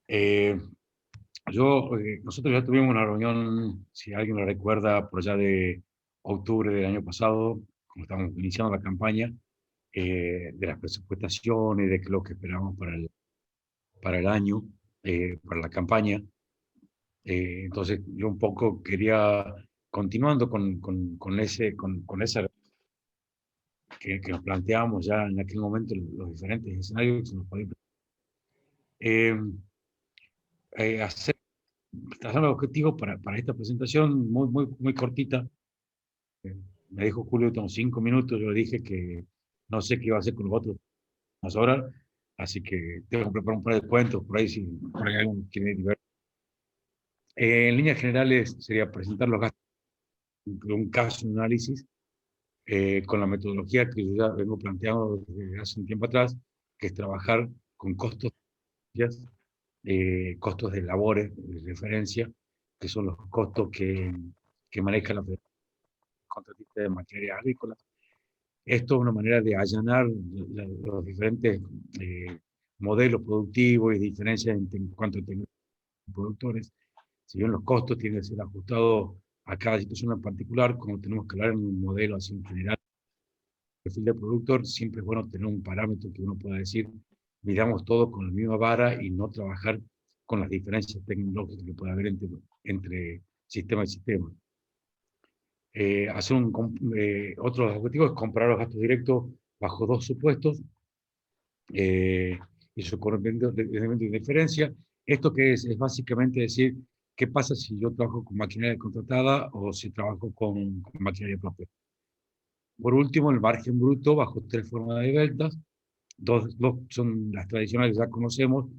Eh, Nosotros ya tuvimos una reunión, si alguien lo recuerda, por allá de octubre del año pasado, como estamos iniciando la campaña, de las presupuestaciones, de lo que esperamos para el año, para la campaña. Entonces, yo un poco quería, continuando con esa que nos planteábamos ya en aquel momento, los diferentes escenarios que se nos podían eh, hacer, trazar los objetivos para esta presentación muy cortita. Me dijo Julio, tengo 5 minutos, yo le dije que no sé qué iba a hacer con los otros más horas, así que tengo que preparar un par de cuentos por ahí, si por ahí alguien quiere ver. En líneas generales sería presentar los gastos de un caso de análisis con la metodología que yo ya vengo planteando desde hace un tiempo atrás, que es trabajar con costos de labores de referencia, que son los costos que maneja la contratista de materiales agrícolas. Esto es una manera de allanar los diferentes eh, modelos productivos y diferencias en cuanto a productores. Si bien los costos tienen que ser ajustados a cada situación en particular, como tenemos que hablar en un modelo así en general, perfil de productor, siempre es bueno tener un parámetro que uno pueda decir, miramos todo con la misma vara y no trabajar con las diferencias tecnológicas que puede haber entre sistema y sistema. Otro objetivo es comparar los gastos directos bajo dos supuestos y su correspondiente elemento de diferencia. ¿Esto qué es? Es básicamente decir, ¿qué pasa si yo trabajo con maquinaria contratada o si trabajo con maquinaria propia? Por último, el margen bruto bajo tres formas de ventas. Dos son las tradicionales que ya conocemos,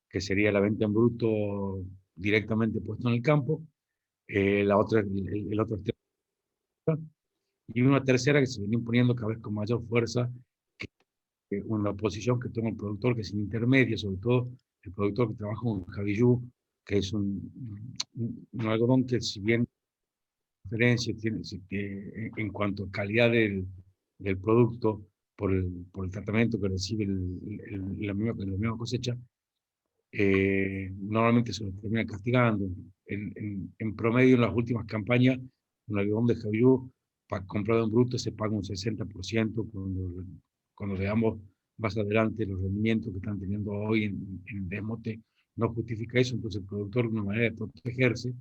que sería la venta en bruto directamente puesto en el campo, la otra, el otro y una tercera que se viene imponiendo cada vez con mayor fuerza, una posición que toma el productor que es intermedia, sobre todo el productor que trabaja con Javillú, que es un algodón que si bien diferencia tiene, en cuanto a calidad del producto por el tratamiento que recibe la misma cosecha, normalmente se lo termina castigando. En promedio, en las últimas campañas, un algodón de Javillú comprado en bruto se paga un 60% cuando veamos más adelante los rendimientos que están teniendo hoy en desmote, no justifica eso. Entonces el productor, una manera de protegerse,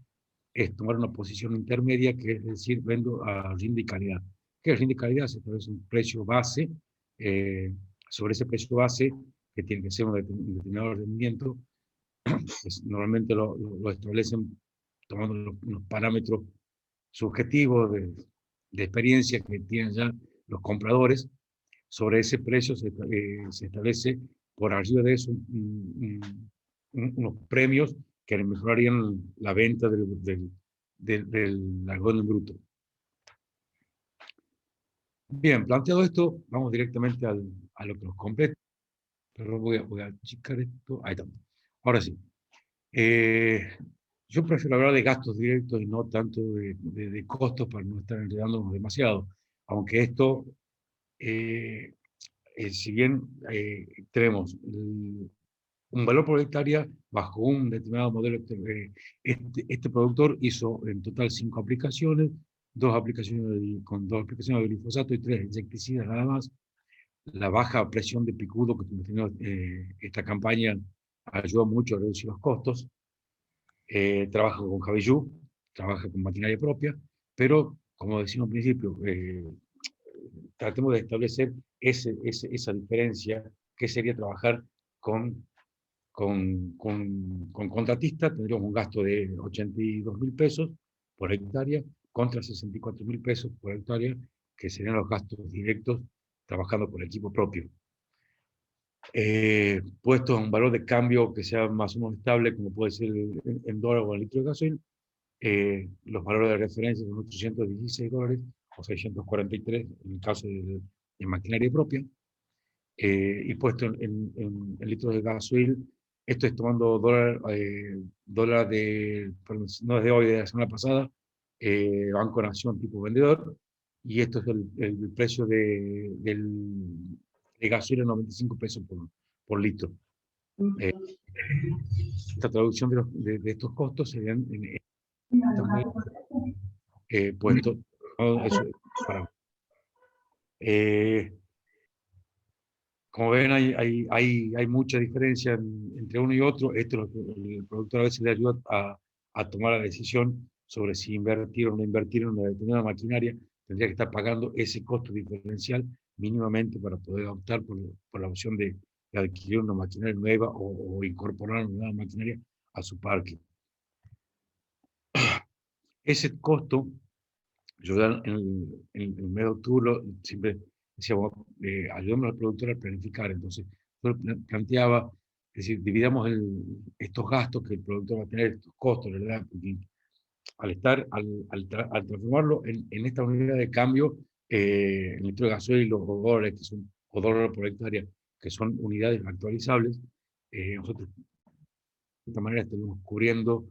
es tomar una posición intermedia, que es decir, vendo a rinde y calidad. ¿Qué es rinde y calidad? Se establece un precio base, eh, sobre ese precio base, que tiene que ser un determinado rendimiento, pues normalmente lo establecen tomando los parámetros subjetivos de experiencia que tienen ya los compradores. Sobre ese precio se establece por arriba de eso unos premios que mejorarían la venta del algodón en bruto. Bien, planteado esto, vamos directamente a lo que nos compete. Pero voy a achicar esto. Ahí está. Ahora sí. Eh, yo prefiero hablar de gastos directos y no tanto de costos para no estar enredándonos demasiado. Aunque esto, eh, si bien tenemos un valor por hectárea bajo un determinado modelo, este productor hizo en total 5 aplicaciones, con 2 aplicaciones de glifosato y 3 insecticidas nada más. La baja presión de picudo que tuvimos esta campaña ayudó mucho a reducir los costos. Trabaja con Javillú, trabaja con maquinaria propia, pero como decimos al principio, tratemos de establecer esa diferencia, que sería trabajar con contratista. Tendríamos un gasto de 82.000 pesos por hectárea contra 64.000 pesos por hectárea, que serían los gastos directos trabajando por equipo propio. Puesto a un valor de cambio que sea más o menos estable, como puede ser en dólar o el litro de gasoil, los valores de referencia son $816 o 643 en el caso de maquinaria propia, y puesto en litros de gasoil. Esto es tomando dólar perdón, no es de hoy, de la semana pasada, Banco Nación tipo vendedor, y esto es el precio de gasoil a 95 pesos por litro. Eh, esta traducción de estos costos serían también puestos, ¿no? Eso, para, eh, como ven, hay mucha diferencia entre uno y otro. Esto el productor a veces le ayuda a tomar la decisión sobre si invertir o no invertir en una determinada maquinaria. Tendría que estar pagando ese costo diferencial mínimamente para poder optar por la opción de adquirir una maquinaria nueva o incorporar una nueva maquinaria a su parque. Ese costo, yo en el mes de octubre siempre decíamos, ayudemos al productor a planificar. Entonces, yo planteaba, es decir, dividamos estos gastos que el productor va a tener, estos costos, ¿verdad? Porque al transformarlo en esta unidad de cambio, el litro de gasoil o dólares, o dólares por hectárea, que son unidades actualizables, nosotros de esta manera estamos cubriéndonos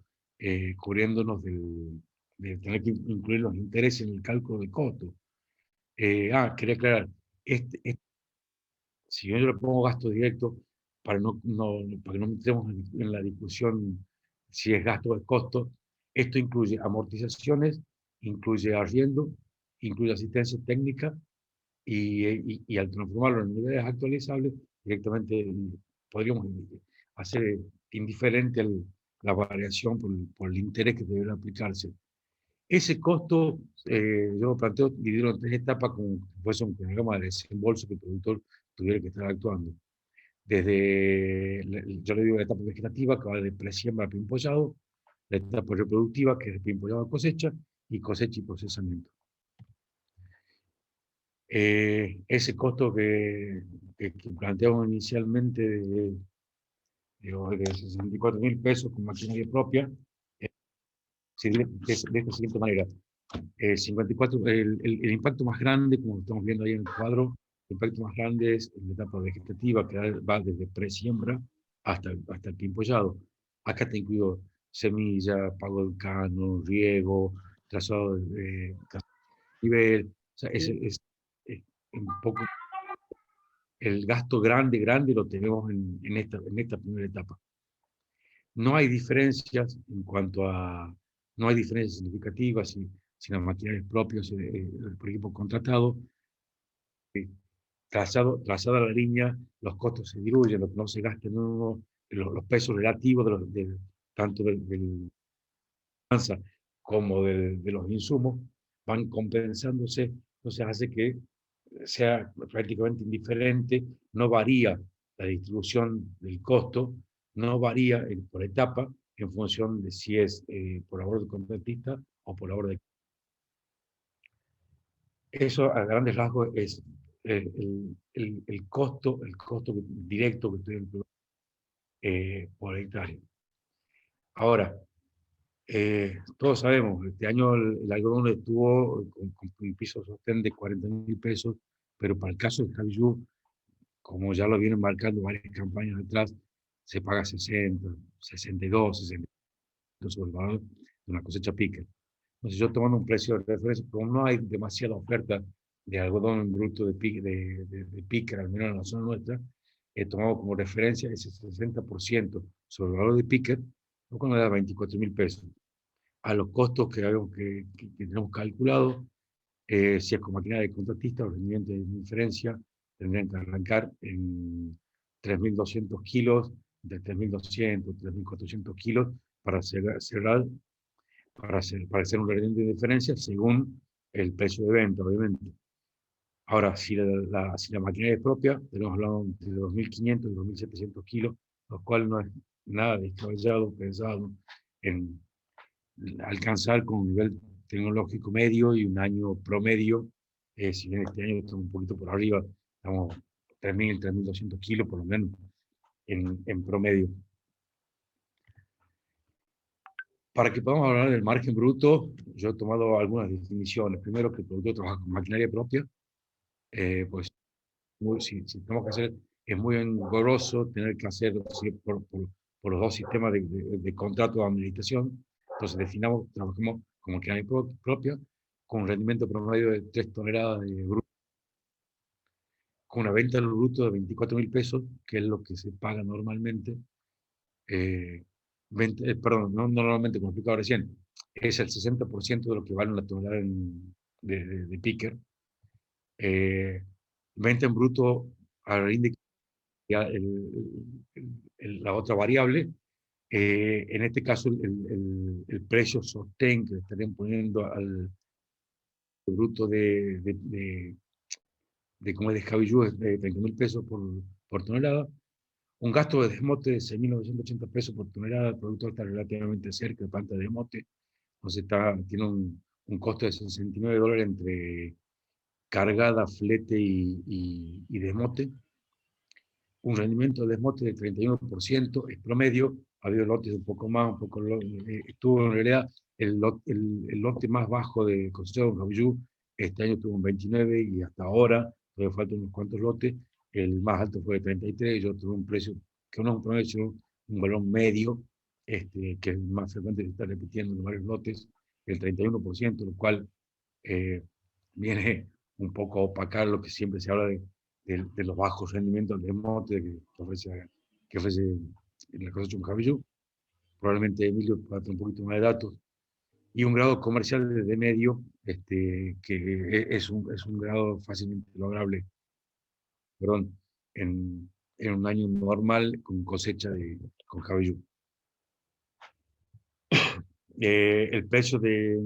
de tener que incluir los intereses en el cálculo del costo. Quería aclarar, si yo le pongo gasto directo, para que no entremos en la discusión si es gasto o es costo, esto incluye amortizaciones, incluye arriendo, incluye asistencia técnica y al transformarlo en niveles actualizables, directamente podríamos hacer indiferente la variación por el interés que debe aplicarse. Ese costo, yo lo planteo dividirlo en tres etapas, como si fuese un programa de desembolso que el productor tuviera que estar actuando. Yo le digo la etapa vegetativa, que va de presiembra a pimpollado, la etapa reproductiva, que es de pimpollado a cosecha, y cosecha y procesamiento. Ese costo que planteamos inicialmente de 64.000 pesos con maquinaria propia, de esta siguiente manera. 54, el impacto más grande, como estamos viendo ahí en el cuadro, el impacto más grande es en la etapa vegetativa, que va desde presiembra hasta el pimpollado. Acá está incluido semilla, pago de cano, riego, trazado de nivel. O sea, es un poco el gasto grande lo tenemos en esta primera etapa. No hay diferencias no hay diferencias significativas si la maquinaria es propia, por equipo contratado. Trazada la línea, los costos se diluyen, lo que no se gasta en uno, los pesos relativos tanto del finanza como de los insumos van compensándose, entonces hace que sea prácticamente indiferente, no varía la distribución del costo, no varía por etapa en función de si es por labor del contratista o por labor de... Eso a grandes rasgos es el costo directo que estoy por hectárea. Ahora, todos sabemos, este año el algodón estuvo con un piso sostén de 40.000 pesos, pero para el caso de Javillú, como ya lo vienen marcando varias campañas detrás, se paga 60, 62, 60 sobre el valor de una cosecha pica. Entonces yo tomando un precio de referencia, como no hay demasiada oferta de algodón bruto de pica, al menos en la zona nuestra, he tomado como referencia ese 60% sobre el valor de pica, lo cual me da 24.000 pesos. A los costos que tenemos calculado, si es con maquinaria de contratista, los rendimientos de diferencia tendrían que arrancar en 3.200 kilos, de 3.200, 3.400 kilos para cerrar, para hacer un rendimiento de diferencia según el precio de venta, obviamente. Ahora, si la maquinaria es propia, tenemos hablado de 2.500 y 2.700 kilos, lo cual no es nada descabellado, pensado en alcanzar con un nivel tecnológico medio y un año promedio, si bien este año estamos un poquito por arriba, estamos 3.000, 3.200 kilos por lo menos en promedio. Para que podamos hablar del margen bruto, yo he tomado algunas definiciones. Primero, que el productor trabaja con maquinaria propia, pues si tenemos que hacer, es muy engorroso tener que hacer por los dos sistemas de contrato de administración. Entonces trabajamos con maquinaria propia, con un rendimiento promedio de 3 toneladas de bruto. con una venta al bruto de 24.000 pesos, que es lo que se paga normalmente. Perdón, no normalmente, como explicaba recién, es el 60% de lo que vale una tonelada de picker. Venta en bruto al índice, la otra variable. En este caso, el precio sostén que le estarían poniendo al bruto como es de Javillú es de 30.000 pesos por tonelada. Un gasto de desmote de 6.980 pesos por tonelada. El productor está relativamente cerca de planta de desmote. Entonces tiene un costo de $69 entre cargada, flete y desmote. Un rendimiento de desmote de 31% es promedio. Ha habido lotes un poco más, un poco estuvo en realidad el lote más bajo de cosecha de Javillú. Este año tuvo un 29 y hasta ahora todavía faltan unos cuantos lotes. El más alto fue de 33. Yo tuve un precio que no es un promedio, un valor medio, que es más frecuente que se está repitiendo en varios lotes, el 31%, lo cual eh, viene un poco a opacar lo que siempre se habla de los bajos rendimientos del mote que ofrece la cosecha de un Javillú. Probablemente Emilio pueda tener un poquito más de datos. Y un grado comercial de medio, que es un grado fácilmente lograble, perdón, en un año normal con cosecha con Javillú. El precio de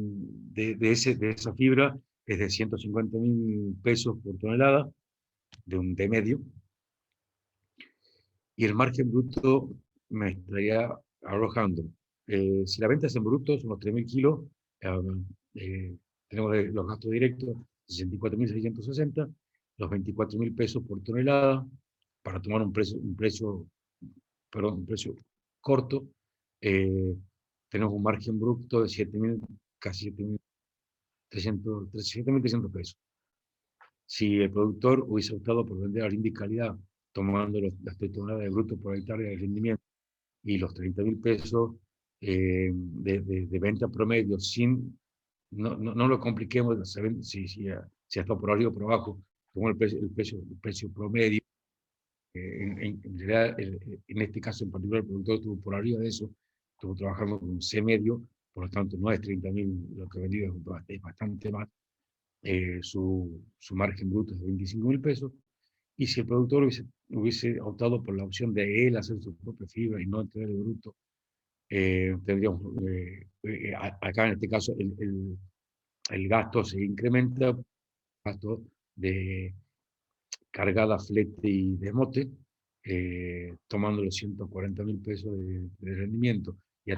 esa fibra es de 150.000 pesos por tonelada, de un de medio, y el margen bruto me estaría arrojando. Si la venta es en bruto, son los 3.000 kilos, eh, tenemos los gastos directos, 64.660, los 24.000 pesos por tonelada, para tomar un precio corto. eh, Tenemos un margen bruto de 7.000, casi 7.300 pesos. Si el productor hubiese optado por vender al índice calidad, tomando las 3 toneladas de bruto por hectárea de rendimiento y los 30.000 pesos de venta promedio, no lo compliquemos, si está por arriba o por abajo, como el precio promedio. En realidad, en este caso en particular, el productor estuvo por arriba de eso, estuvo trabajando con un C medio, por lo tanto no es 30.000 lo que ha vendido, es bastante más. Su margen bruto es de 25.000 pesos, y si el productor hubiese optado por la opción de él hacer su propia fibra y no entregar el bruto, tendríamos, acá en este caso, el gasto se incrementa, el gasto de cargada, flete y desmote, tomando los 140.000 pesos de rendimiento, y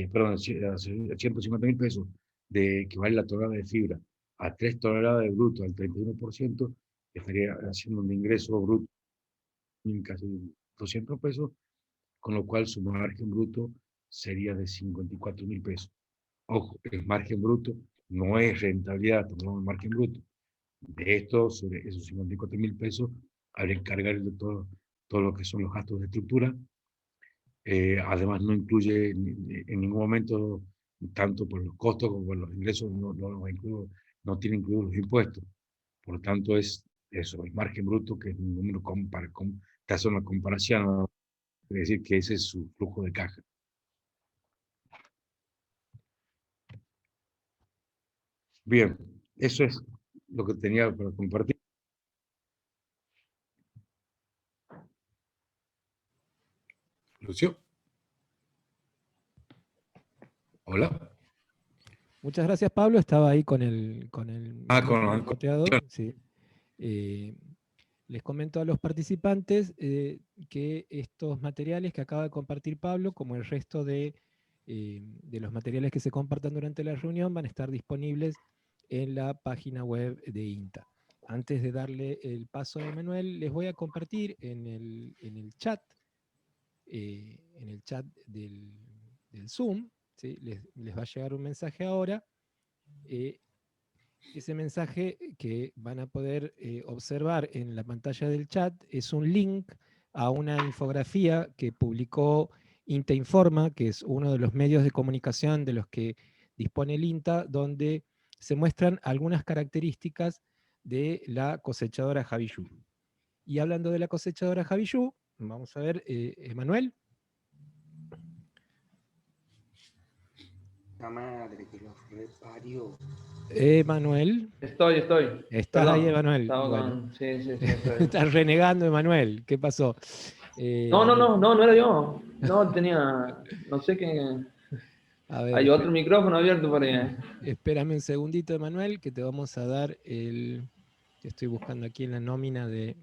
perdón, 150.000 pesos que vale la tonelada de fibra, a 3 toneladas de bruto al 31%, estaría haciendo un ingreso bruto en casi 200 pesos, con lo cual su margen bruto sería de 54.000 pesos. Ojo, el margen bruto no es rentabilidad, tomamos el margen bruto. De esto, sobre esos 54.000 pesos, habría que cargarle todo lo que son los gastos de estructura. Además, no incluye en ningún momento, tanto por los costos como por los ingresos, no tiene incluidos los impuestos. Por lo tanto, es eso, el margen bruto, que es un número te hace una comparación, es decir, que ese es su flujo de caja. Bien, eso es lo que tenía para compartir. Lucio. Hola. Muchas gracias, Pablo. Estaba ahí con el micrófono Con muteado. Sí. Les comento a los participantes que estos materiales que acaba de compartir Pablo, como el resto de los materiales que se compartan durante la reunión, van a estar disponibles en la página web de INTA. Antes de darle el paso a Emanuel, les voy a compartir en el chat del Zoom, ¿sí? Les va a llegar un mensaje ahora. Ese mensaje que van a poder observar en la pantalla del chat es un link a una infografía que publicó INTA Informa, que es uno de los medios de comunicación de los que dispone el INTA, donde se muestran algunas características de la cosechadora Javillú. Y hablando de la cosechadora Javillú, vamos a ver, Emanuel. La madre que los reparió. Emanuel. Estoy. ¿Estás Perdón, ahí, Emanuel? estaba Bueno. Sí, estoy. Estás renegando, Emanuel. ¿Qué pasó? No era yo. No tenía, no sé qué. A ver, Hay otro micrófono abierto por ahí. espérame un segundito, Emanuel, que te vamos a dar el... Estoy buscando aquí en la nómina de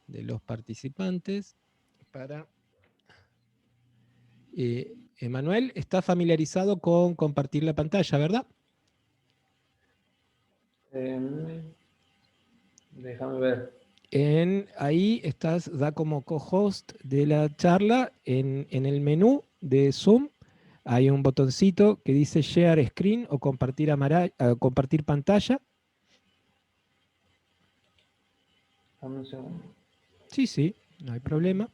los participantes para... Emanuel, está familiarizado con compartir la pantalla, ¿verdad? Déjame ver. Ahí da como co-host de la charla. En el menú de Zoom hay un botoncito que dice Share Screen o compartir pantalla. Dame un segundo. Sí, no hay problema.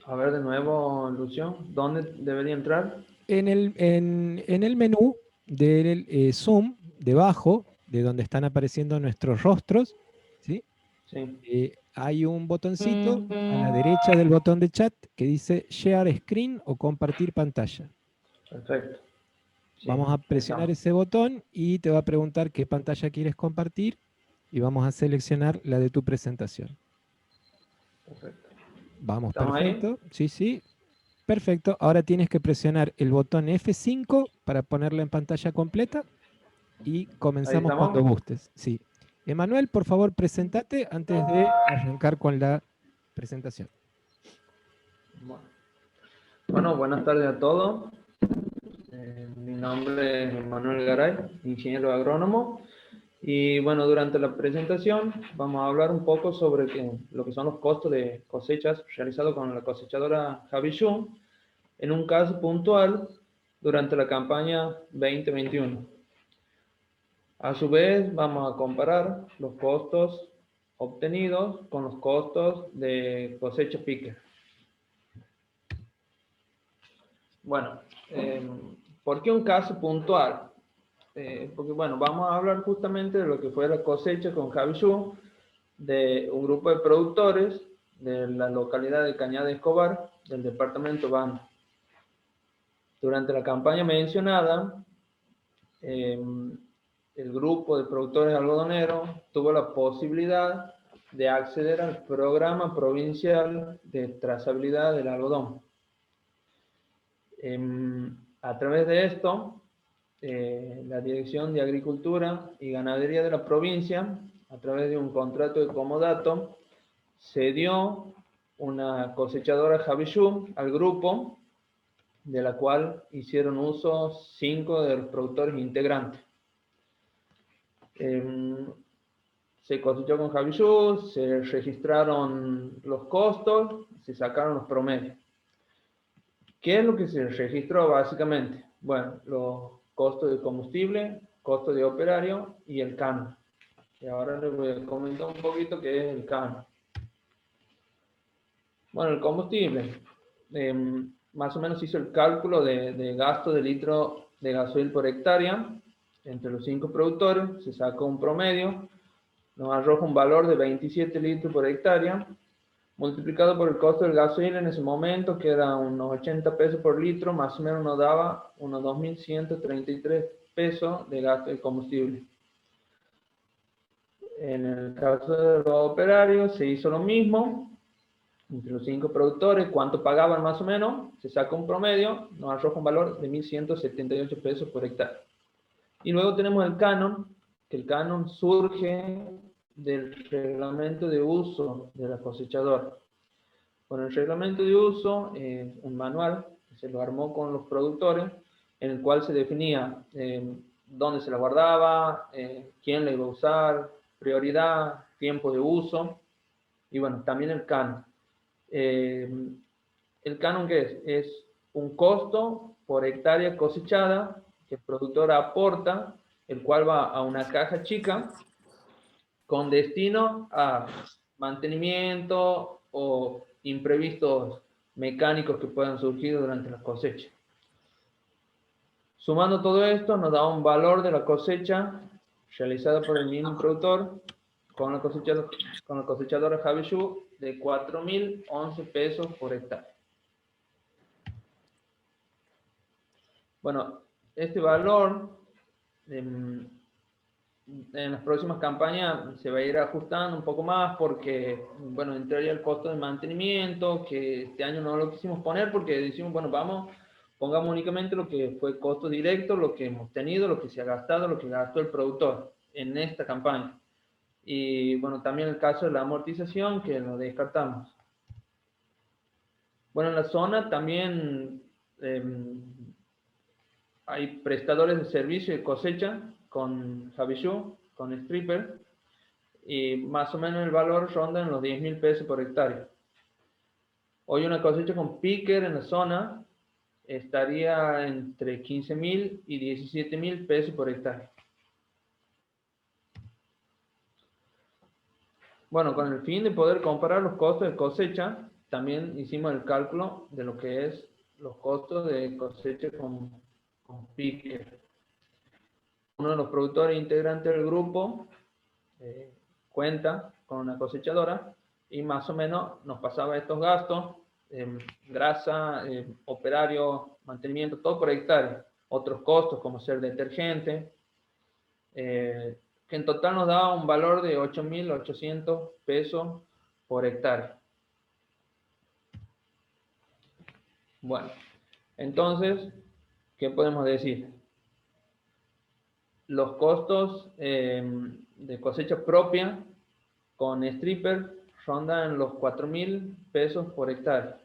A ver de nuevo, Lucio. ¿Dónde debería entrar? En el menú del Zoom, debajo de donde están apareciendo nuestros rostros, ¿sí? Sí. Hay un botoncito a la derecha del botón de chat que dice Share Screen o compartir pantalla. Perfecto. Sí, vamos a presionar ese botón y te va a preguntar qué pantalla quieres compartir y vamos a seleccionar la de tu presentación. Perfecto. Vamos, perfecto. Ahí? Sí. Perfecto. Ahora tienes que presionar el botón F5 para ponerla en pantalla completa y comenzamos cuando gustes. Sí. Emanuel, por favor, presentate antes de arrancar con la presentación. Bueno, buenas tardes a todos. Mi nombre es Manuel Garay, ingeniero agrónomo. Y bueno, durante la presentación vamos a hablar un poco sobre lo que son los costos de cosechas realizados con la cosechadora Javillú, en un caso puntual durante la campaña 2021. A su vez, vamos a comparar los costos obtenidos con los costos de cosecha picker. Bueno, ¿por qué un caso puntual? Porque bueno, vamos a hablar justamente de lo que fue la cosecha con Javillú de un grupo de productores de la localidad de Cañada de Escobar, del departamento Banda. Durante la campaña mencionada, el grupo de productores algodoneros tuvo la posibilidad de acceder al programa provincial de trazabilidad del algodón. A través de esto, la Dirección de Agricultura y Ganadería de la provincia, a través de un contrato de comodato, cedió una cosechadora Javillú al grupo, de la cual hicieron uso 5 de los productores integrantes. Se cosechó con Javillú, se registraron los costos, se sacaron los promedios. ¿Qué es lo que se registró básicamente? Bueno, los costos de combustible, costo de operario y el canon. Y ahora les voy a comentar un poquito qué es el canon. Bueno, el combustible. Más o menos hizo el cálculo de gasto de litro de gasoil por hectárea entre los 5 productores, se sacó un promedio, nos arroja un valor de 27 litros por hectárea, multiplicado por el costo del gasoil en ese momento, que era unos 80 pesos por litro, más o menos nos daba unos 2.133 pesos de gasto de combustible. En el caso de los operarios se hizo lo mismo, entre los 5 productores, cuánto pagaban más o menos, se saca un promedio, nos arroja un valor de 1.178 pesos por hectárea. Y luego tenemos el canon, que el canon surge del reglamento de uso de la cosechadora. Con el reglamento de uso, un manual que se lo armó con los productores, en el cual se definía dónde se la guardaba, quién la iba a usar, prioridad, tiempo de uso, y bueno, también el canon. ¿El canon qué es? Es un costo por hectárea cosechada que el productor aporta, el cual va a una caja chica con destino a mantenimiento o imprevistos mecánicos que puedan surgir durante la cosecha. Sumando todo esto, nos da un valor de la cosecha realizada por el mismo productor con la cosechadora Havishu de 4.011 pesos por hectárea. Bueno, este valor en las próximas campañas se va a ir ajustando un poco más porque, bueno, entraría el costo de mantenimiento, que este año no lo quisimos poner porque decimos, bueno, pongamos únicamente lo que fue costo directo, lo que hemos tenido, lo que se ha gastado, lo que gastó el productor en esta campaña. Y bueno, también el caso de la amortización, que lo descartamos. Bueno, en la zona también hay prestadores de servicio de cosecha con Havishu, con Stripper, y más o menos el valor ronda en los 10.000 pesos por hectárea. Hoy una cosecha con picker en la zona estaría entre 15.000 y 17.000 pesos por hectárea. Bueno, con el fin de poder comparar los costos de cosecha, también hicimos el cálculo de lo que es los costos de cosecha con picker. Uno de los productores integrantes del grupo cuenta con una cosechadora y más o menos nos pasaba estos gastos, grasa, operario, mantenimiento, todo por hectárea. Otros costos como ser detergente, que en total nos daba un valor de 8.800 pesos por hectárea. Bueno, entonces, ¿qué podemos decir? Los costos de cosecha propia con stripper rondan los 4.000 pesos por hectárea.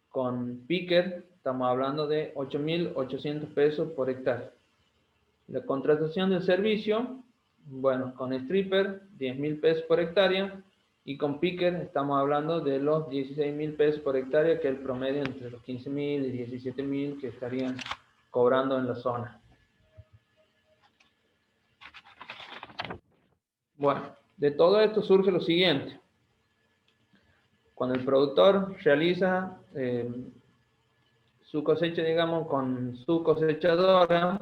Con picker estamos hablando de 8.800 pesos por hectárea. La contratación del servicio, bueno, con stripper 10.000 pesos por hectárea y con picker estamos hablando de los 16.000 pesos por hectárea, que es el promedio entre los 15.000 y 17.000 que estarían cobrando en la zona. Bueno, de todo esto surge lo siguiente. Cuando el productor realiza su cosecha, digamos, con su cosechadora,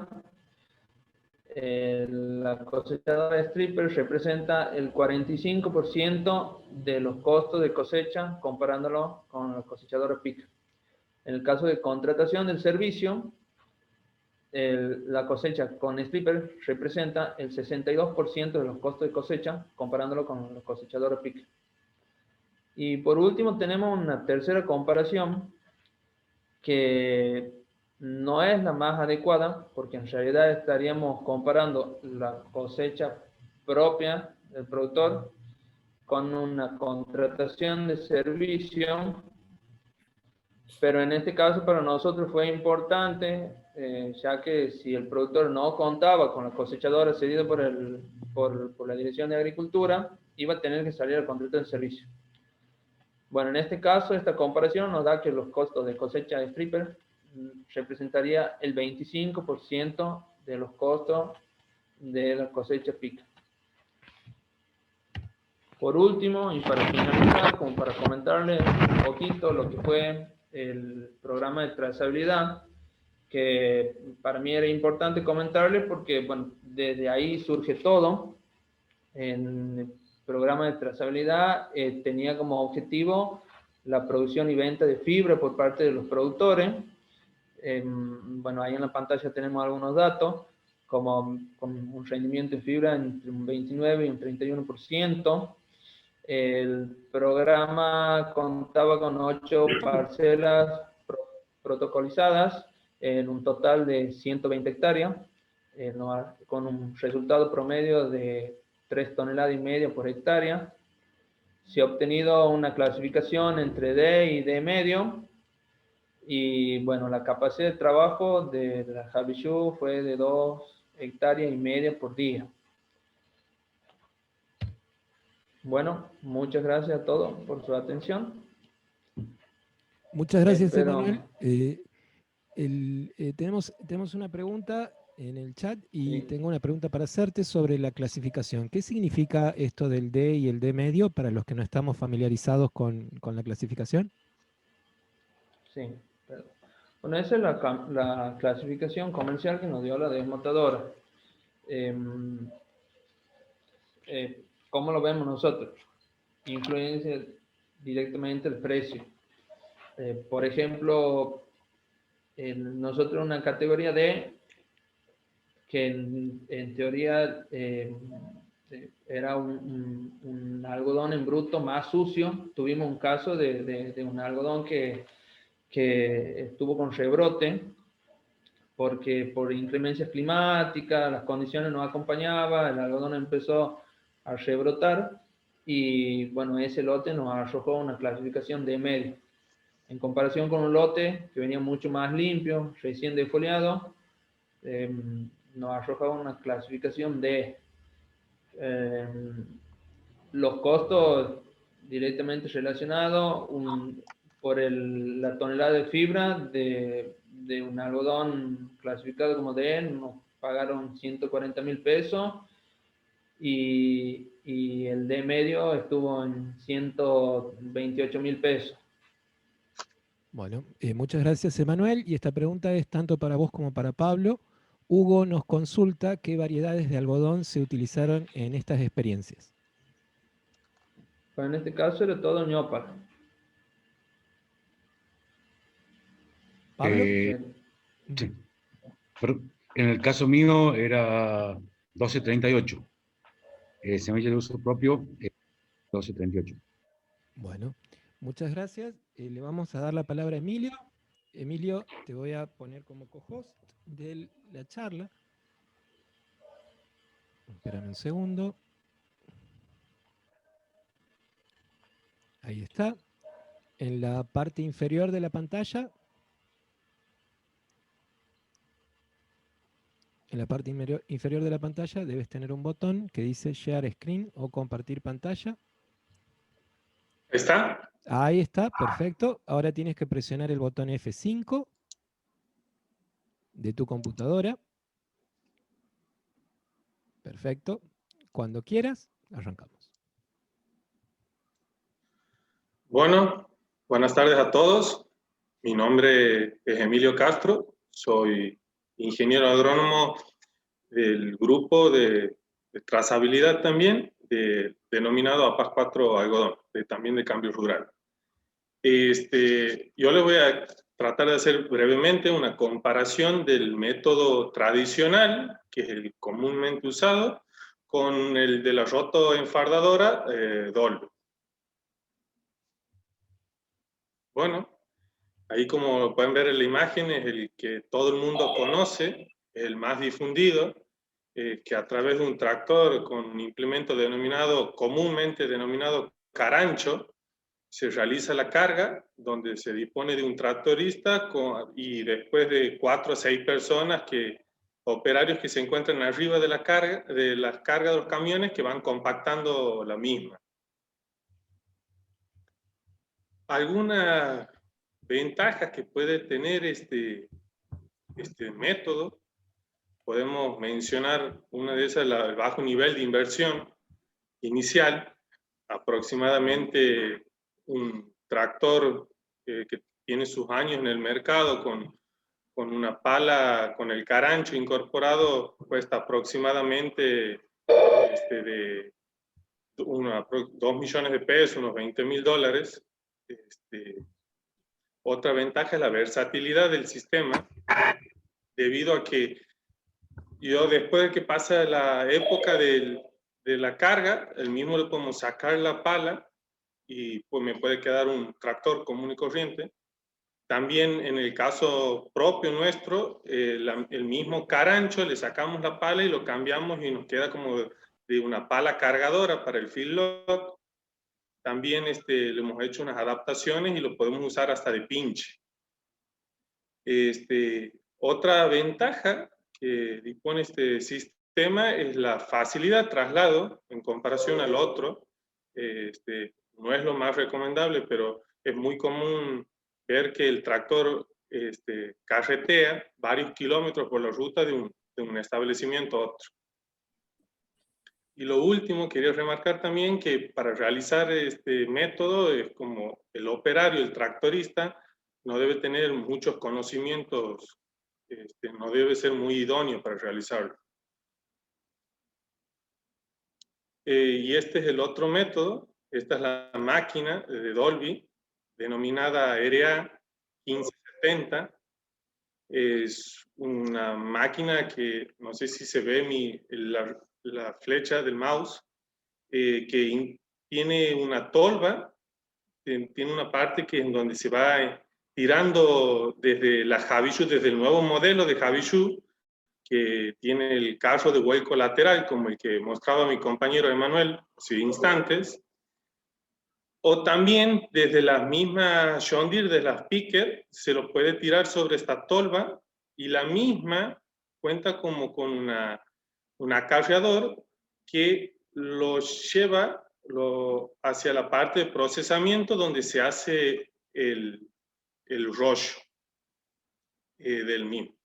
la cosechadora stripper representa el 45% de los costos de cosecha comparándolo con la cosechadora picker. En el caso de contratación del servicio, la cosecha con stripper representa el 62% de los costos de cosecha comparándolo con la cosechadora picker. Y por último tenemos una tercera comparación que no es la más adecuada porque en realidad estaríamos comparando la cosecha propia del productor con una contratación de servicio, pero en este caso para nosotros fue importante ya que si el productor no contaba con la cosechadora cedida por la Dirección de Agricultura, iba a tener que salir al contrato de servicio. Bueno, en este caso, esta comparación nos da que los costos de cosecha de stripper representaría el 25% de los costos de la cosecha picker. Por último, y para finalizar, como para comentarles un poquito lo que fue el programa de trazabilidad, que para mí era importante comentarles porque, bueno, desde ahí surge todo. En el programa de trazabilidad tenía como objetivo la producción y venta de fibra por parte de los productores. Bueno, ahí en la pantalla tenemos algunos datos, como con un rendimiento en fibra entre un 29 y un 31%. El programa contaba con 8 parcelas protocolizadas en un total de 120 hectáreas, con un resultado promedio de 3,5 toneladas por hectárea. Se ha obtenido una clasificación entre D y D medio. Y bueno, la capacidad de trabajo de la Havishu fue de 2,5 hectáreas por día. Bueno, muchas gracias a todos por su atención. Muchas gracias, Emanuel. Tenemos una pregunta en el chat y tengo una pregunta para hacerte sobre la clasificación. ¿Qué significa esto del D y el D medio para los que no estamos familiarizados con la clasificación? Sí, perdón. Bueno, esa es la clasificación comercial que nos dio la desmotadora. ¿Cómo lo vemos nosotros? Influencia directamente el precio. Por ejemplo, nosotros una categoría D, que en teoría era un algodón en bruto más sucio. Tuvimos un caso de un algodón que estuvo con rebrote, porque por inclemencias climáticas, las condiciones no acompañaban, el algodón empezó a rebrotar, y bueno, ese lote nos arrojó una clasificación de medio. En comparación con un lote que venía mucho más limpio, recién defoliado, nos arrojaba una clasificación de los costos directamente relacionados por la tonelada de fibra de un algodón clasificado como D, nos pagaron 140.000 pesos, y el D medio estuvo en 128.000 pesos. Bueno, muchas gracias, Emanuel. Y esta pregunta es tanto para vos como para Pablo. Hugo nos consulta qué variedades de algodón se utilizaron en estas experiencias. Pero en este caso era todo ñopa. ¿Pablo? Sí. Pero en el caso mío era 1238. Semilla de uso propio, 1238. Bueno, muchas gracias. Le vamos a dar la palabra a Emilio. Emilio, te voy a poner como co-host de la charla. Espérame un segundo. Ahí está. En la parte inferior de la pantalla. En la parte inferior de la pantalla debes tener un botón que dice Share Screen o compartir pantalla. ¿Está? Ahí está, perfecto. Ahora tienes que presionar el botón F5 de tu computadora. Perfecto. Cuando quieras, arrancamos. Bueno, buenas tardes a todos. Mi nombre es Emilio Castro. Soy ingeniero agrónomo del grupo de trazabilidad también, denominado APAS 4 Algodón, también de cambio rural. Yo les voy a tratar de hacer brevemente una comparación del método tradicional, que es el comúnmente usado, con el de la rotoenfardadora Dolby. Bueno, ahí como pueden ver en la imagen es el que todo el mundo conoce, es el más difundido, que a través de un tractor con un implemento comúnmente denominado carancho, se realiza la carga, donde se dispone de un tractorista y después de 4 o 6 personas, operarios que se encuentran arriba de las cargas de los camiones, que van compactando la misma. Algunas ventajas que puede tener este método, podemos mencionar una de esas, el bajo nivel de inversión inicial. Aproximadamente un tractor que tiene sus años en el mercado con una pala con el carancho incorporado cuesta aproximadamente de 2 millones de pesos, unos $20.000. Otra ventaja es la versatilidad del sistema, debido a que después de que pasa la época de la carga, el mismo le podemos sacar la pala y pues me puede quedar un tractor común y corriente. También en el caso propio nuestro, el mismo carancho, le sacamos la pala y lo cambiamos y nos queda como de una pala cargadora para el feedlot. También le hemos hecho unas adaptaciones y lo podemos usar hasta de pinche. Otra ventaja que dispone este sistema es la facilidad de traslado en comparación al otro. No es lo más recomendable, pero es muy común ver que el tractor carretea varios kilómetros por la ruta de un establecimiento a otro. Y lo último, quería remarcar también que para realizar este método, es como el operario, el tractorista, no debe tener muchos conocimientos, no debe ser muy idóneo para realizarlo. Y este es el otro método. Esta es la máquina de Dolby, denominada RA 1570. Es una máquina que, no sé si se ve la flecha del mouse, que tiene una tolva, tiene una parte que en donde se va tirando desde la Javishu, desde el nuevo modelo de Javishu, que tiene el caso de vuelco lateral, como el que mostraba mi compañero Emanuel hace instantes, o también desde las mismas John Deere, de las Picker, se lo puede tirar sobre esta tolva, y la misma cuenta como con un acarreador que lo lleva hacia la parte de procesamiento donde se hace el rollo del mismo.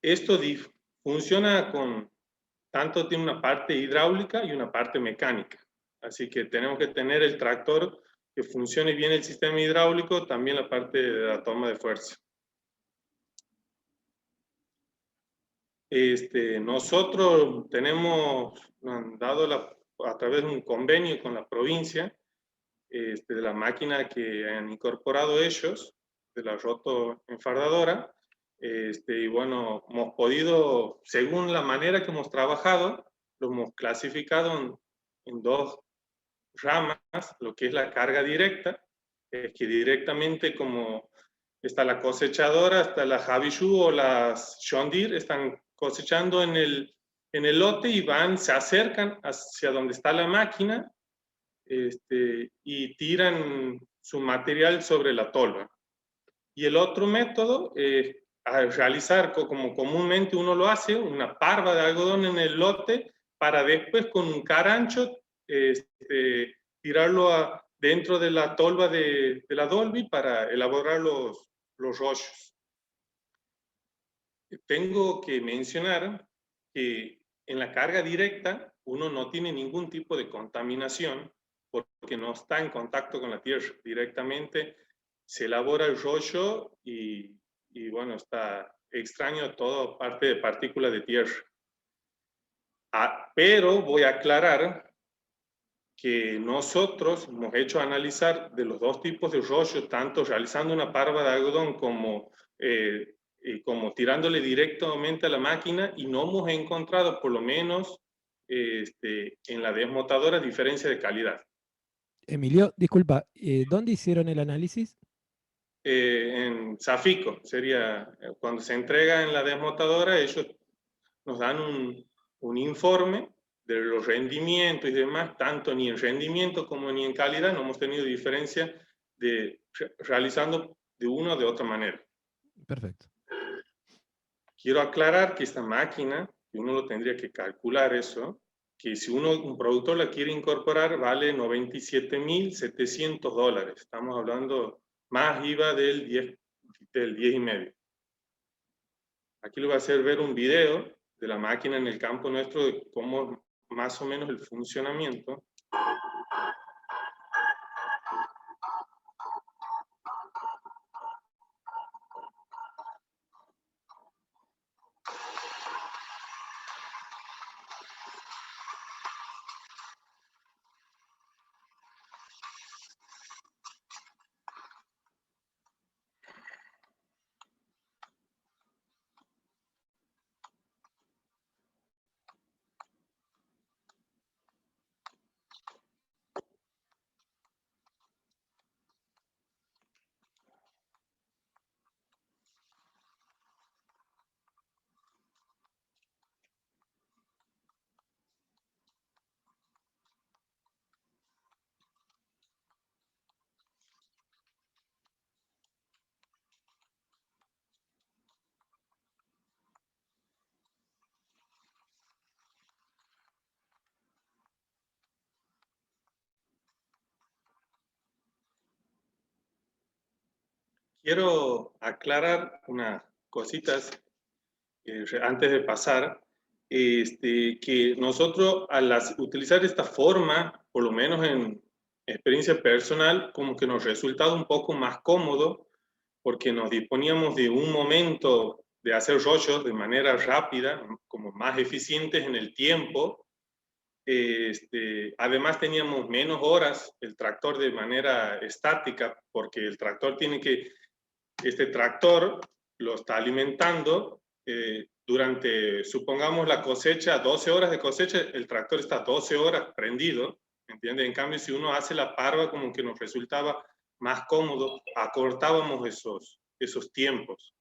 Esto funciona tanto tiene una parte hidráulica y una parte mecánica. Así que tenemos que tener el tractor que funcione bien el sistema hidráulico, también la parte de la toma de fuerza. Nosotros nos han dado a través de un convenio con la provincia, de la máquina que han incorporado ellos, de la roto enfardadora, y bueno, hemos podido, según la manera que hemos trabajado, lo hemos clasificado en dos ramas, lo que es la carga directa, que directamente, como está la cosechadora, está la Javishu o las John Deere, están cosechando en el lote y se acercan hacia donde está la máquina, y tiran su material sobre la tolva. Y el otro método es realizar, como comúnmente uno lo hace, una parva de algodón en el lote para después con un carancho tirarlo dentro de la tolva de la Dolby para elaborar los rollos. Tengo que mencionar que en la carga directa uno no tiene ningún tipo de contaminación porque no está en contacto con la tierra. Directamente se elabora el rollo y bueno, está extraño toda parte de partículas de tierra. Pero voy a aclarar que nosotros hemos hecho analizar de los dos tipos de rollo, tanto realizando una parva de algodón como tirándole directamente a la máquina, y no hemos encontrado, por lo menos en la desmotadora, diferencia de calidad. Emilio, disculpa, ¿dónde hicieron el análisis? En Safico, sería cuando se entrega en la desmotadora, ellos nos dan un informe de los rendimientos y demás, tanto ni en rendimiento como ni en calidad no hemos tenido diferencia realizando de una o de otra manera. Perfecto. Quiero aclarar que esta máquina, que uno lo tendría que calcular eso, que si un productor la quiere incorporar, vale $97,700. Estamos hablando más IVA del 10,5. Aquí le voy a hacer ver un video de la máquina en el campo nuestro, de cómo más o menos el funcionamiento. Quiero aclarar unas cositas antes de pasar, que nosotros al utilizar esta forma, por lo menos en experiencia personal, como que nos resultaba un poco más cómodo, porque nos disponíamos de un momento de hacer rollos de manera rápida, como más eficientes en el tiempo. Además teníamos menos horas el tractor de manera estática, porque el tractor este tractor lo está alimentando durante, supongamos, la cosecha, 12 horas de cosecha, el tractor está 12 horas prendido, ¿entiendes? En cambio, si uno hace la parva, como que nos resultaba más cómodo, acortábamos esos tiempos.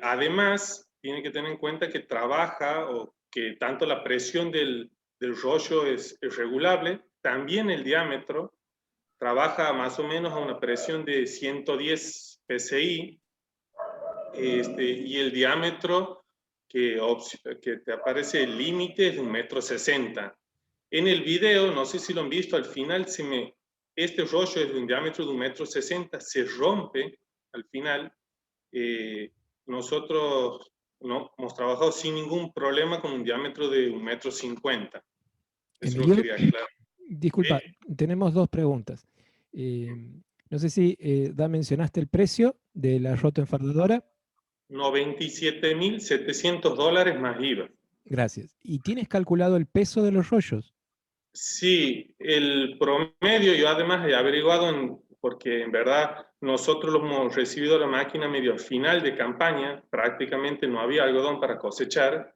Además, tiene que tener en cuenta que trabaja, o que tanto la presión del rollo es regulable, también el diámetro trabaja más o menos a una presión de 110 psi, y el diámetro que te aparece el límite es de 1,60 m. En el video, no sé si lo han visto, al final este rollo es de un diámetro de 1,60 m, se rompe al final. Nosotros hemos trabajado sin ningún problema con un diámetro de 1,50 m. Eso Emilio, lo quería aclarar. disculpa, tenemos dos preguntas. No sé si mencionaste el precio de la rotoenfardadora. $97.700 más IVA. Gracias. ¿Y tienes calculado el peso de los rollos? Sí, el promedio, yo además he averiguado, porque en verdad nosotros lo hemos recibido a la máquina medio al final de campaña, prácticamente no había algodón para cosechar,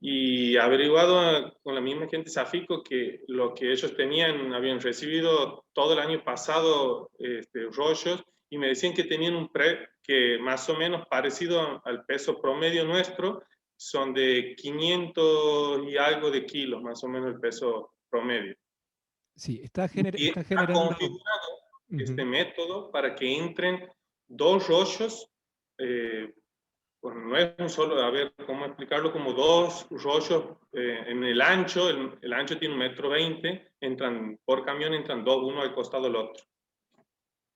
y he averiguado con la misma gente Safico que lo que ellos habían recibido todo el año pasado rollos, y me decían que tenían que más o menos parecido al peso promedio nuestro, son de 500 y algo de kilos, más o menos el peso promedio. Sí, está Está generando... configurado este método para que entren 2 rollos, pues no es un solo, a ver, ¿cómo explicarlo? Como 2 rollos en el ancho, el ancho tiene 1,20 m, por camión entran 2, uno al costado del otro.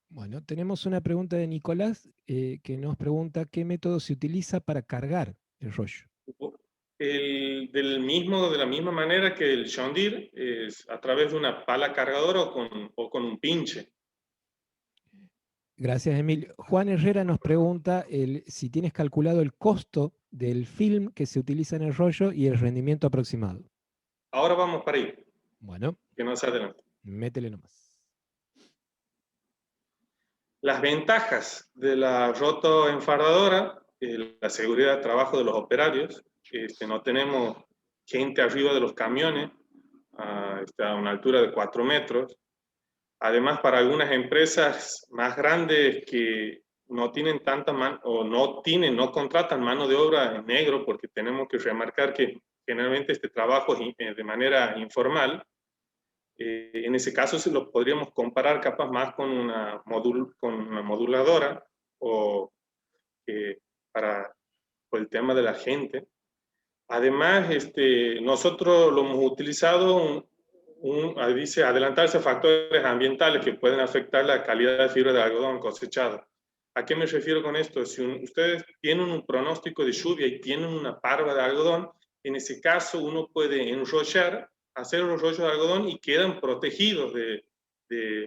Bueno, tenemos una pregunta de Nicolás que nos pregunta qué método se utiliza para cargar el rollo. De la misma manera que el John Deere, es a través de una pala cargadora o con un pinche. Gracias, Emilio. Juan Herrera nos pregunta si tienes calculado el costo del film que se utiliza en el rollo y el rendimiento aproximado. Ahora vamos para ahí. Bueno, que no se adelante. Métele nomás. Las ventajas de la rotoenfardadora, la seguridad de trabajo de los operarios, no tenemos gente arriba de los camiones a una altura de 4 metros. Además, para algunas empresas más grandes que no tienen no contratan mano de obra en negro, porque tenemos que remarcar que generalmente este trabajo es de manera informal. En ese caso se lo podríamos comparar capaz más con una moduladora, o por el tema de la gente. Además, nosotros lo hemos utilizado, dice, adelantarse a factores ambientales que pueden afectar la calidad de fibra de algodón cosechado. ¿A qué me refiero con esto? Si ustedes tienen un pronóstico de lluvia y tienen una parva de algodón, en ese caso uno puede enrollar, hacer los rollos de algodón y quedan protegidos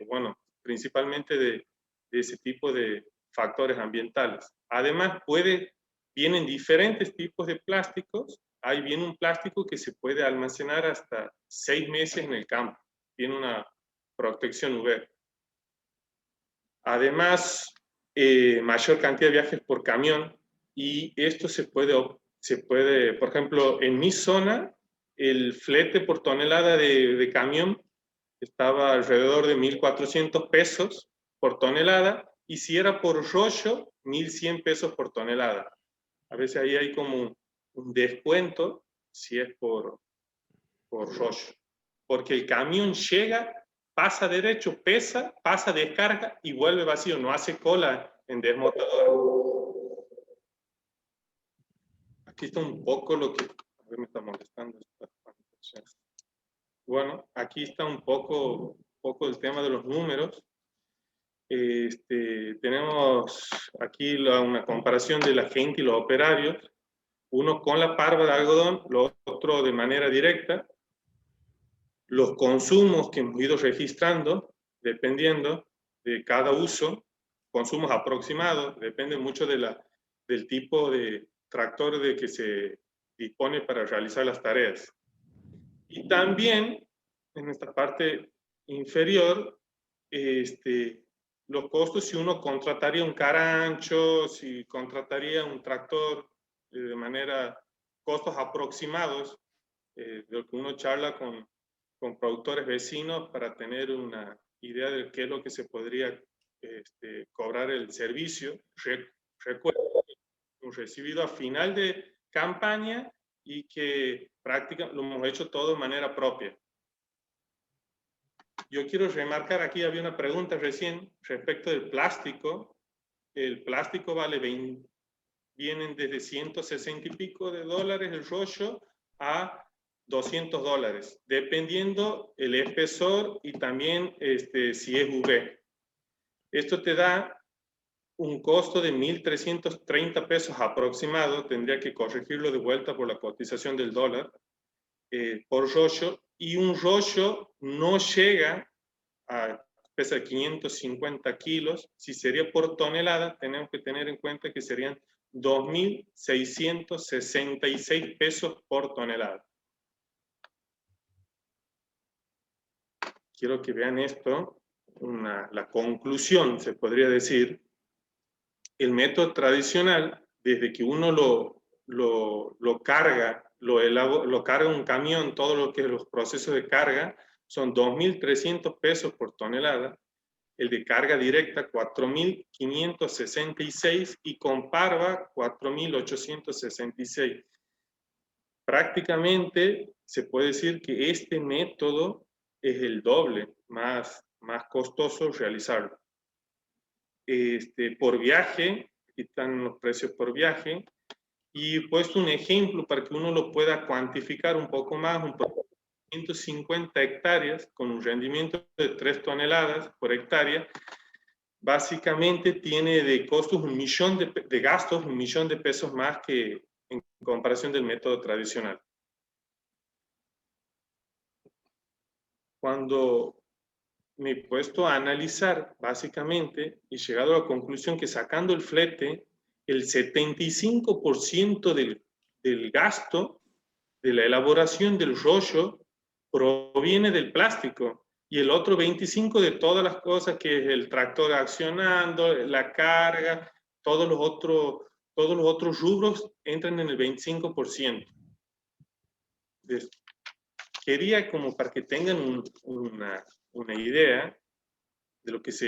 bueno, principalmente de ese tipo de factores ambientales. Además, vienen diferentes tipos de plásticos. Viene un plástico que se puede almacenar hasta 6 meses en el campo. Tiene una protección UV. Además, mayor cantidad de viajes por camión, y esto se puede, por ejemplo, en mi zona, el flete por tonelada de camión estaba alrededor de 1.400 pesos por tonelada, y si era por rollo, 1.100 pesos por tonelada. A veces ahí hay como un descuento si es por rollo, porque el camión llega, pasa derecho, pesa, pasa, descarga y vuelve vacío, no hace cola en desmotador. Aquí está un poco lo que... A ver, me está molestando. Bueno, aquí está un poco el tema de los números. Tenemos aquí una comparación de la gente y los operarios, uno con la parva de algodón, lo otro de manera directa. los consumos que hemos ido registrando, dependiendo de cada uso, consumos aproximados, depende mucho del tipo de tractor de que se dispone para realizar las tareas. Y también, en esta parte inferior, los costos si uno contrataría un carancho, si contrataría un tractor de manera, costos aproximados, de lo que uno charla con productores vecinos para tener una idea de qué es lo que se podría cobrar el servicio. Recuerdo un recibido a final de campaña y que prácticamente lo hemos hecho todo de manera propia. Yo quiero remarcar aquí, había una pregunta recién respecto del plástico. El plástico vale vienen desde 160 y pico de dólares el rollo a $200, dependiendo el espesor y también si es UV. Esto te da un costo de 1.330 pesos aproximado, tendría que corregirlo de vuelta por la cotización del dólar, por rollo, y un rollo no llega a pesa 550 kilos. Si sería por tonelada, tenemos que tener en cuenta que serían 2.666 pesos por tonelada. Quiero que vean esto, la conclusión, se podría decir. El método tradicional, desde que uno lo carga, lo carga un camión, todo lo que es los procesos de carga, son 2.300 pesos por tonelada. El de carga directa, 4.566, y con parva, 4.866. Prácticamente se puede decir que este método es el doble más costoso realizarlo. Por viaje, aquí están los precios por viaje, y he puesto un ejemplo para que uno lo pueda cuantificar un poco más. Un 150 hectáreas con un rendimiento de 3 toneladas por hectárea, básicamente tiene de costos de gastos $1 millón de pesos más que en comparación del método tradicional. Cuando me he puesto a analizar, básicamente, y llegado a la conclusión que sacando el flete, el 75% del gasto de la elaboración del rollo proviene del plástico, y el otro 25% de todas las cosas, que es el tractor accionando, la carga, todos los otros rubros entran en el 25%. Entonces, quería, como para que tengan una idea de lo que es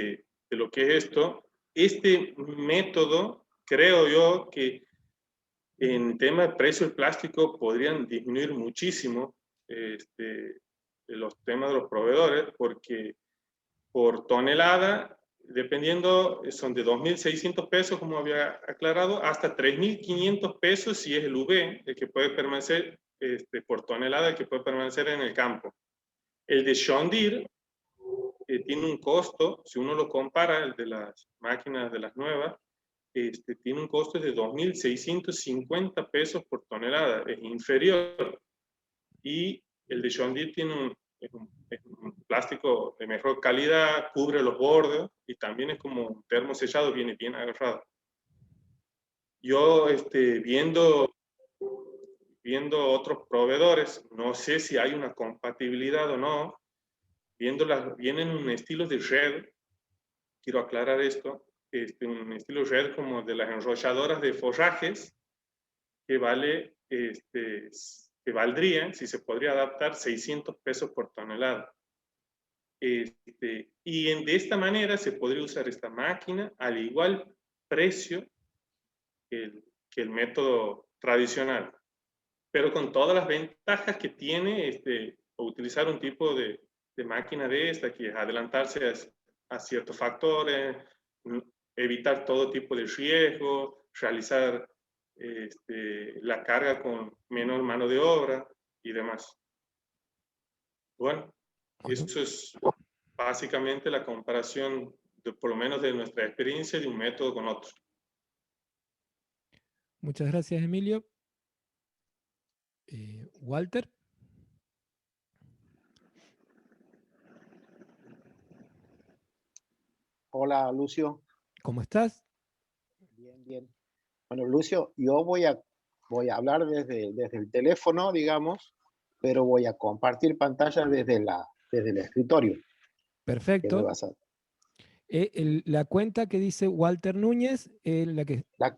esto, este método, creo yo que en tema de precio del plástico podrían disminuir muchísimo los temas de los proveedores, porque por tonelada, dependiendo, son de 2.600 pesos, como había aclarado, hasta 3.500 pesos si es el UV, el que puede permanecer por tonelada, el que puede permanecer en el campo. El de John Deere tiene un costo, si uno lo compara, el de las máquinas de las nuevas, tiene un costo de 2.650 pesos por tonelada, es inferior. Y el de John Deere tiene un plástico de mejor calidad, cubre los bordes y también es como un termosellado, viene bien agarrado. Yo, viendo otros proveedores, no sé si hay una compatibilidad o no, vienen un estilo de red, quiero aclarar esto, un estilo red como de las enrolladoras de forrajes, que valdría, si se podría adaptar, 600 pesos por tonelada. Y de esta manera se podría usar esta máquina al igual precio que el método tradicional, pero con todas las ventajas que tiene utilizar un tipo de máquina de esta, que es adelantarse a ciertos factores, evitar todo tipo de riesgo, realizar la carga con menor mano de obra y demás. Bueno, eso es básicamente la comparación, por lo menos de nuestra experiencia, de un método con otro. Muchas gracias, Emilio. Walter. Hola, Lucio. ¿Cómo estás? Bien, bien. Bueno, Lucio, yo voy a hablar desde el teléfono, digamos, pero voy a compartir pantalla desde el escritorio. ¿Qué me Perfecto. vas a- La cuenta que dice Walter Núñez, la que... La,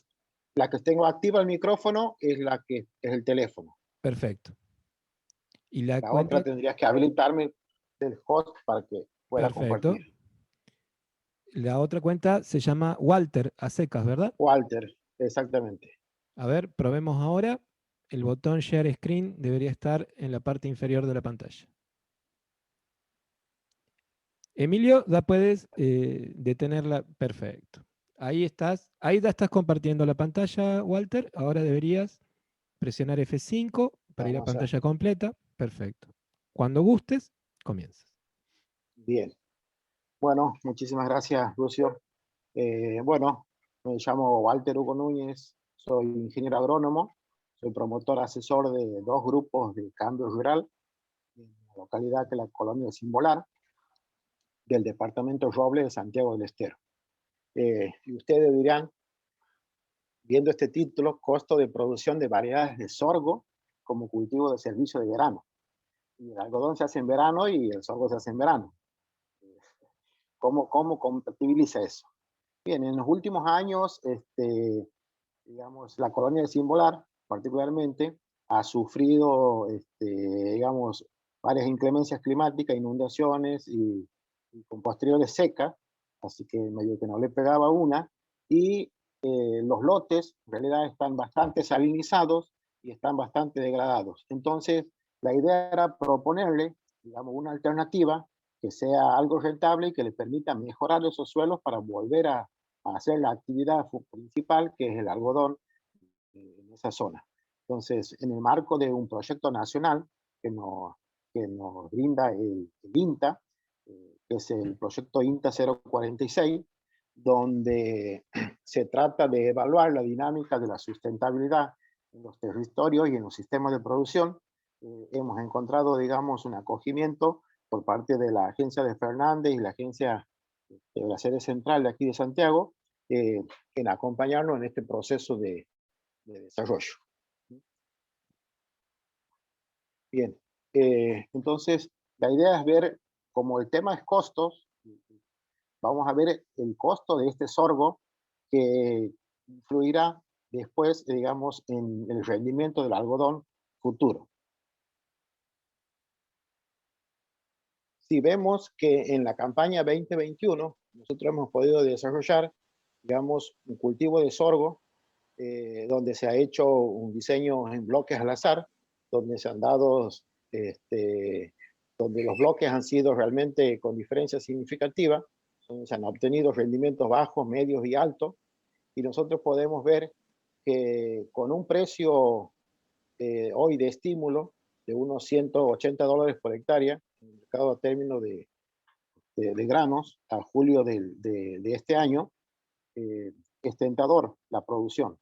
la que tengo activa el micrófono es la que es el teléfono. Perfecto. Y la La otra cuenta... tendrías que habilitarme del host para que pueda Perfecto. compartir. La otra cuenta se llama Walter a secas, ¿verdad? Walter, exactamente. A ver, probemos ahora. El botón Share Screen debería estar en la parte inferior de la pantalla. Emilio, ya puedes detenerla. Perfecto. Ahí estás. Ahí ya estás compartiendo la pantalla, Walter. Ahora deberías presionar F5 para ir a Vamos a, pantalla completa. Perfecto. Cuando gustes, comienzas. bien. Bueno, muchísimas gracias, Lucio. Bueno, me llamo Walter Hugo Núñez, soy ingeniero agrónomo, soy promotor asesor de dos grupos de cambio rural en la localidad que es la colonia de Simbolar, del departamento Roble de Santiago del Estero. Y ustedes dirán, viendo este título, costo de producción de variedades de sorgo como cultivo de servicio de verano. Y el algodón se hace en verano y el sorgo se hace en verano. ¿Cómo compatibiliza eso? Bien, en los últimos años, digamos, la colonia de Simbolar, particularmente, ha sufrido, digamos, varias inclemencias climáticas, inundaciones y con posteriores secas, así que medio que no le pegaba una, y los lotes en realidad están bastante salinizados y están bastante degradados. Entonces, la idea era proponerle, digamos, una alternativa que sea algo rentable y que le permita mejorar esos suelos para volver a hacer la actividad principal, que es el algodón, en esa zona. Entonces, en el marco de un proyecto nacional que nos brinda el INTA, que es el proyecto INTA 046, donde se trata de evaluar la dinámica de la sustentabilidad en los territorios y en los sistemas de producción, hemos encontrado, digamos, un acogimiento por parte de la agencia de Fernández y la agencia de la sede central de aquí de Santiago, en acompañarnos en este proceso de desarrollo. Bien, entonces la idea es ver, como el tema es costos, vamos a ver el costo de este sorgo que influirá después, digamos, en el rendimiento del algodón futuro. Si vemos que en la campaña 2021 nosotros hemos podido desarrollar, digamos, un cultivo de sorgo donde se ha hecho un diseño en bloques al azar, donde se han dado, donde los bloques han sido realmente con diferencia significativa, donde se han obtenido rendimientos bajos, medios y altos, y nosotros podemos ver que con un precio hoy de estímulo de unos $180 por hectárea, en el mercado a término de granos, a julio de este año, es tentador la producción.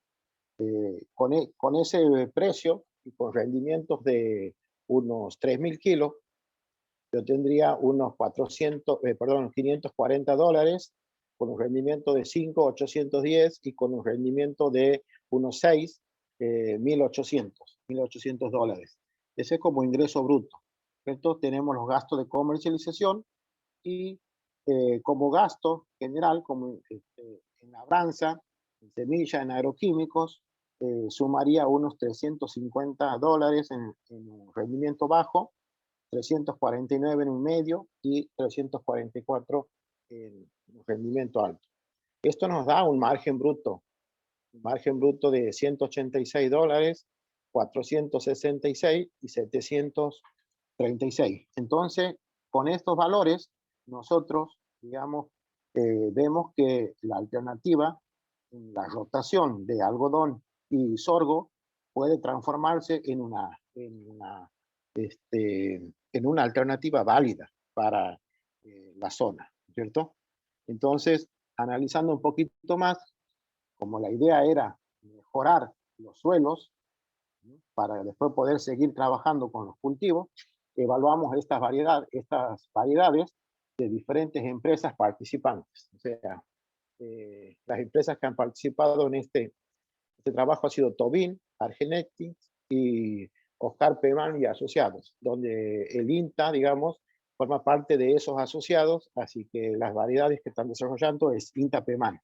Con ese precio y con rendimientos de unos 3.000 kilos, yo tendría unos $540 con un rendimiento de 5.810 y con un rendimiento de unos 6, $1.800. Ese es como ingreso bruto. Entonces tenemos los gastos de comercialización y como gasto general, como en labranza, en semilla, en agroquímicos, sumaría unos $350 en un rendimiento bajo, 349 en un medio y 344 en un rendimiento alto. Esto nos da un margen bruto de $186, 466 y 736. Entonces, con estos valores, nosotros, digamos, vemos que la alternativa, la rotación de algodón y sorgo, puede transformarse en una alternativa válida para la zona, ¿cierto? Entonces, analizando un poquito más, como la idea era mejorar los suelos, ¿no?, para después poder seguir trabajando con los cultivos, evaluamos estas variedades de diferentes empresas participantes. O sea, las empresas que han participado en este trabajo ha sido Tobin, Argenetics y Oscar Peman y Asociados, donde el INTA, digamos, forma parte de esos asociados, así que las variedades que están desarrollando es INTA Peman.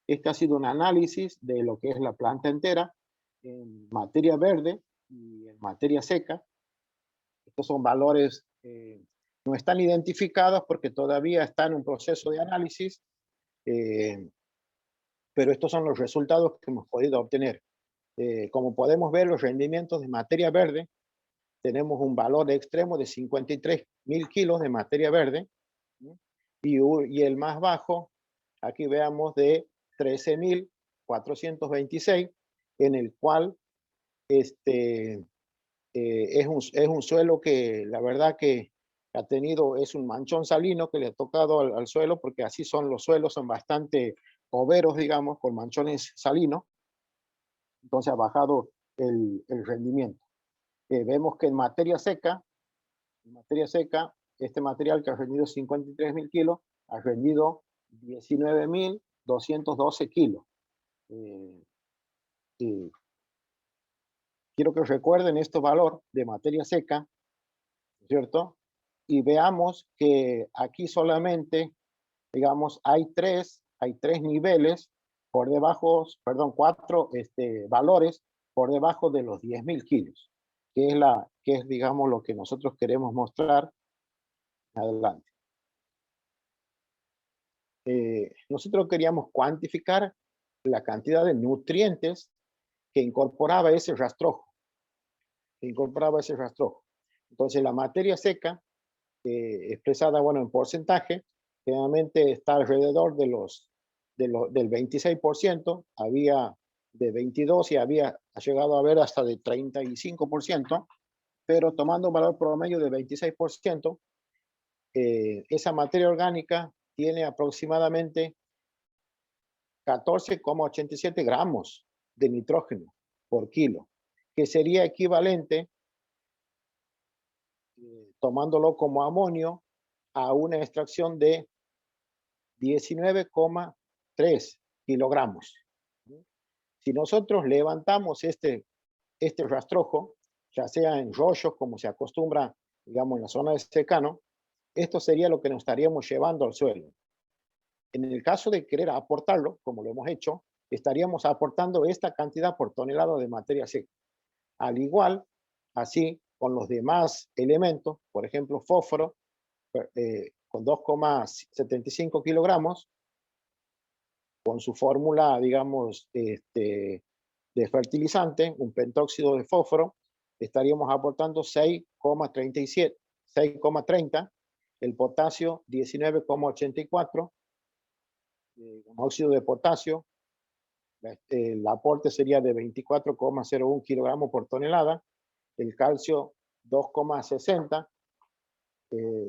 Este ha sido un análisis de lo que es la planta entera en materia verde y en materia seca. Estos son valores no están identificados porque todavía está en un proceso de análisis, pero estos son los resultados que hemos podido obtener. Como podemos ver, los rendimientos de materia verde, tenemos un valor extremo de 53.000 kilos de materia verde, ¿sí? Y el más bajo, aquí veamos, de 13.426, en el cual es un suelo que la verdad que ha tenido, es un manchón salino que le ha tocado al suelo, porque así son los suelos, son bastante overos, digamos, con manchones salinos. Entonces ha bajado el rendimiento. Vemos que en materia seca, este material que ha rendido 53.000 kilos, ha rendido 19.212 kilos. Quiero que recuerden este valor de materia seca, ¿cierto? Y veamos que aquí solamente, digamos, hay tres niveles por debajo, perdón, 4 valores por debajo de los 10.000 kilos, que es, digamos, lo que nosotros queremos mostrar adelante. Nosotros queríamos cuantificar la cantidad de nutrientes que incorporaba ese rastrojo. Entonces, la materia seca, expresada, bueno, en porcentaje, generalmente está alrededor del 26%, había de 22 y ha llegado a haber hasta de 35%, pero tomando un valor promedio de 26%, esa materia orgánica tiene aproximadamente 14,87 gramos de nitrógeno por kilo, que sería equivalente, tomándolo como amonio, a una extracción de 19,3 kilogramos. Si nosotros levantamos este rastrojo, ya sea en rollos, como se acostumbra, digamos, en la zona de secano, esto sería lo que nos estaríamos llevando al suelo. En el caso de querer aportarlo, como lo hemos hecho, estaríamos aportando esta cantidad por tonelada de materia seca. Al igual, así, con los demás elementos, por ejemplo, fósforo, con 2,75 kilogramos, con su fórmula, digamos, de fertilizante, un pentóxido de fósforo, estaríamos aportando 6,30, el potasio 19,84, con óxido de potasio, el aporte sería de 24,01 kilogramos por tonelada, el calcio 2,60,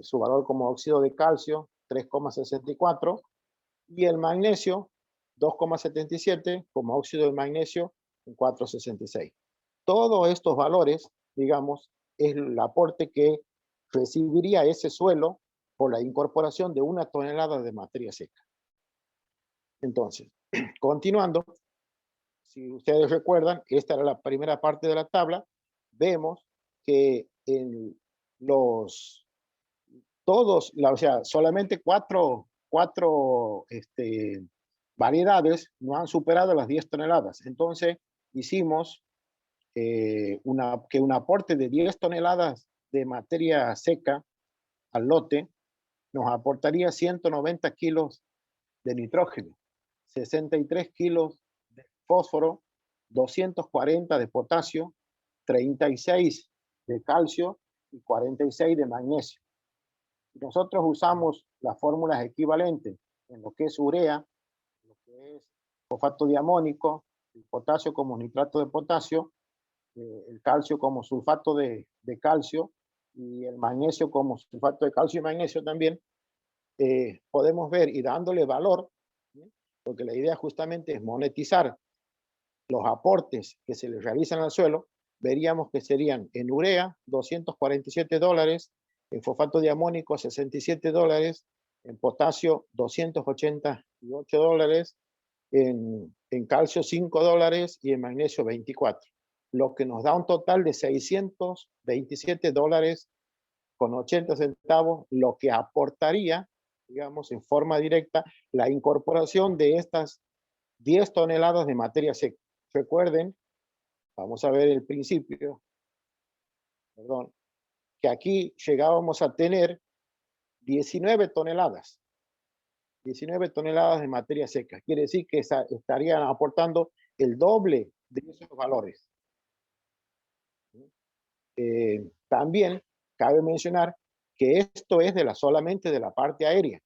su valor como óxido de calcio 3,64, y el magnesio 2,77 como óxido de magnesio 4,66. Todos estos valores, digamos, es el aporte que recibiría ese suelo por la incorporación de 1 tonelada de materia seca. Entonces, continuando, si ustedes recuerdan, esta era la primera parte de la tabla, vemos que en solamente cuatro variedades no han superado las 10 toneladas. Entonces, hicimos que un aporte de 10 toneladas de materia seca al lote nos aportaría 190 kilos de nitrógeno, 63 kilos de fósforo, 240 de potasio, 36 de calcio y 46 de magnesio. Nosotros usamos las fórmulas equivalentes en lo que es urea, lo que es fosfato diamónico, el potasio como nitrato de potasio, el calcio como sulfato de calcio y el magnesio como sulfato de calcio y magnesio también. Podemos ver, y dándole valor, ¿sí? Porque la idea justamente es monetizar los aportes que se le realizan al suelo, veríamos que serían en urea $247, en fosfato diamónico $67, en potasio $288, en calcio $5 y en magnesio 24, lo que nos da un total de $627,80, lo que aportaría, digamos, en forma directa, la incorporación de estas 10 toneladas de materia seca. Recuerden, vamos a ver el principio, perdón, que aquí llegábamos a tener 19 toneladas de materia seca. Quiere decir que estarían aportando el doble de esos valores. También cabe mencionar que esto es solamente de la parte aérea.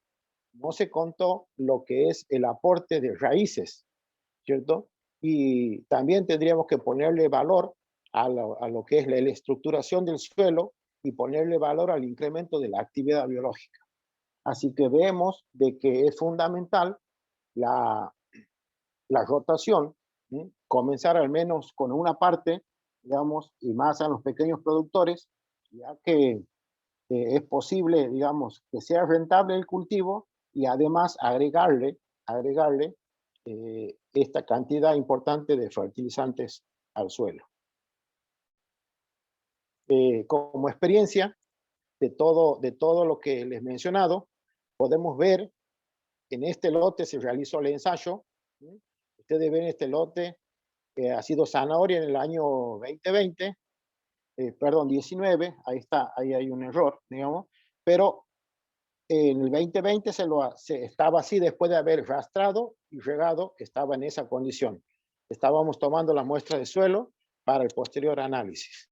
No se contó lo que es el aporte de raíces, ¿cierto? Y también tendríamos que ponerle valor a lo que es la estructuración del suelo y ponerle valor al incremento de la actividad biológica. Así que vemos de que es fundamental la rotación, ¿sí? Comenzar al menos con una parte, digamos, y más a los pequeños productores, ya que es posible, digamos, que sea rentable el cultivo y además agregarle esta cantidad importante de fertilizantes al suelo. Como experiencia de todo lo que les he mencionado, podemos ver, en este lote se realizó el ensayo. ¿Sí? Ustedes ven este lote que ha sido zanahoria en el año 2020, perdón, 19, ahí está, ahí hay un error, digamos, pero en el 2020 estaba así después de haber rastrado y regado, estaba en esa condición. Estábamos tomando la muestra de suelo para el posterior análisis.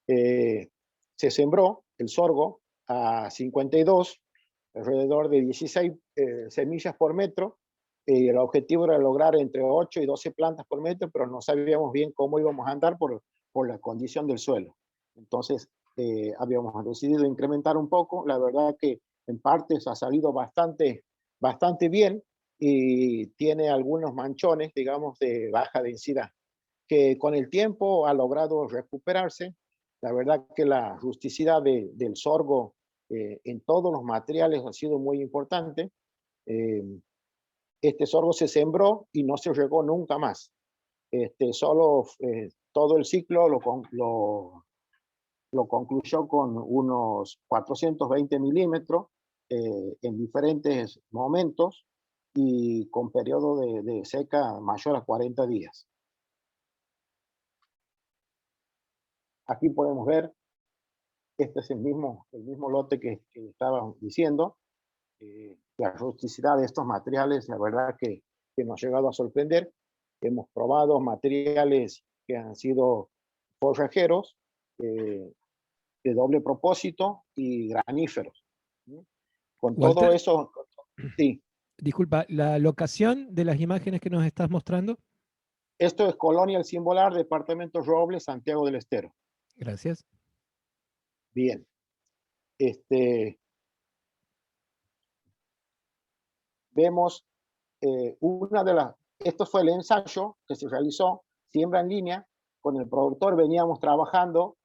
Se sembró el sorgo a 52, alrededor de 16 semillas por metro. El objetivo era lograr entre 8 y 12 plantas por metro, pero no sabíamos bien cómo íbamos a andar por la condición del suelo. Entonces, habíamos decidido incrementar un poco. La verdad que en partes ha salido bastante bien y tiene algunos manchones, digamos, de baja densidad, que con el tiempo ha logrado recuperarse. La verdad que la rusticidad del sorgo en todos los materiales ha sido muy importante. Este sorgo se sembró y no se regó nunca más. Solo todo el ciclo lo concluyó con unos 420 milímetros en diferentes momentos y con periodo de seca mayor a 40 días. Aquí podemos ver, este es el mismo lote que estaba diciendo. La rusticidad de estos materiales, la verdad que nos ha llegado a sorprender. Hemos probado materiales que han sido forrajeros, de doble propósito y graníferos. Con Walter, todo eso, sí. Disculpa, ¿la locación de las imágenes que nos estás mostrando? Esto es Colonia El Cimbolar, departamento Robles, Santiago del Estero. Gracias. Bien. Vemos esto fue el ensayo que se realizó, siembra en línea. Con el productor veníamos trabajando,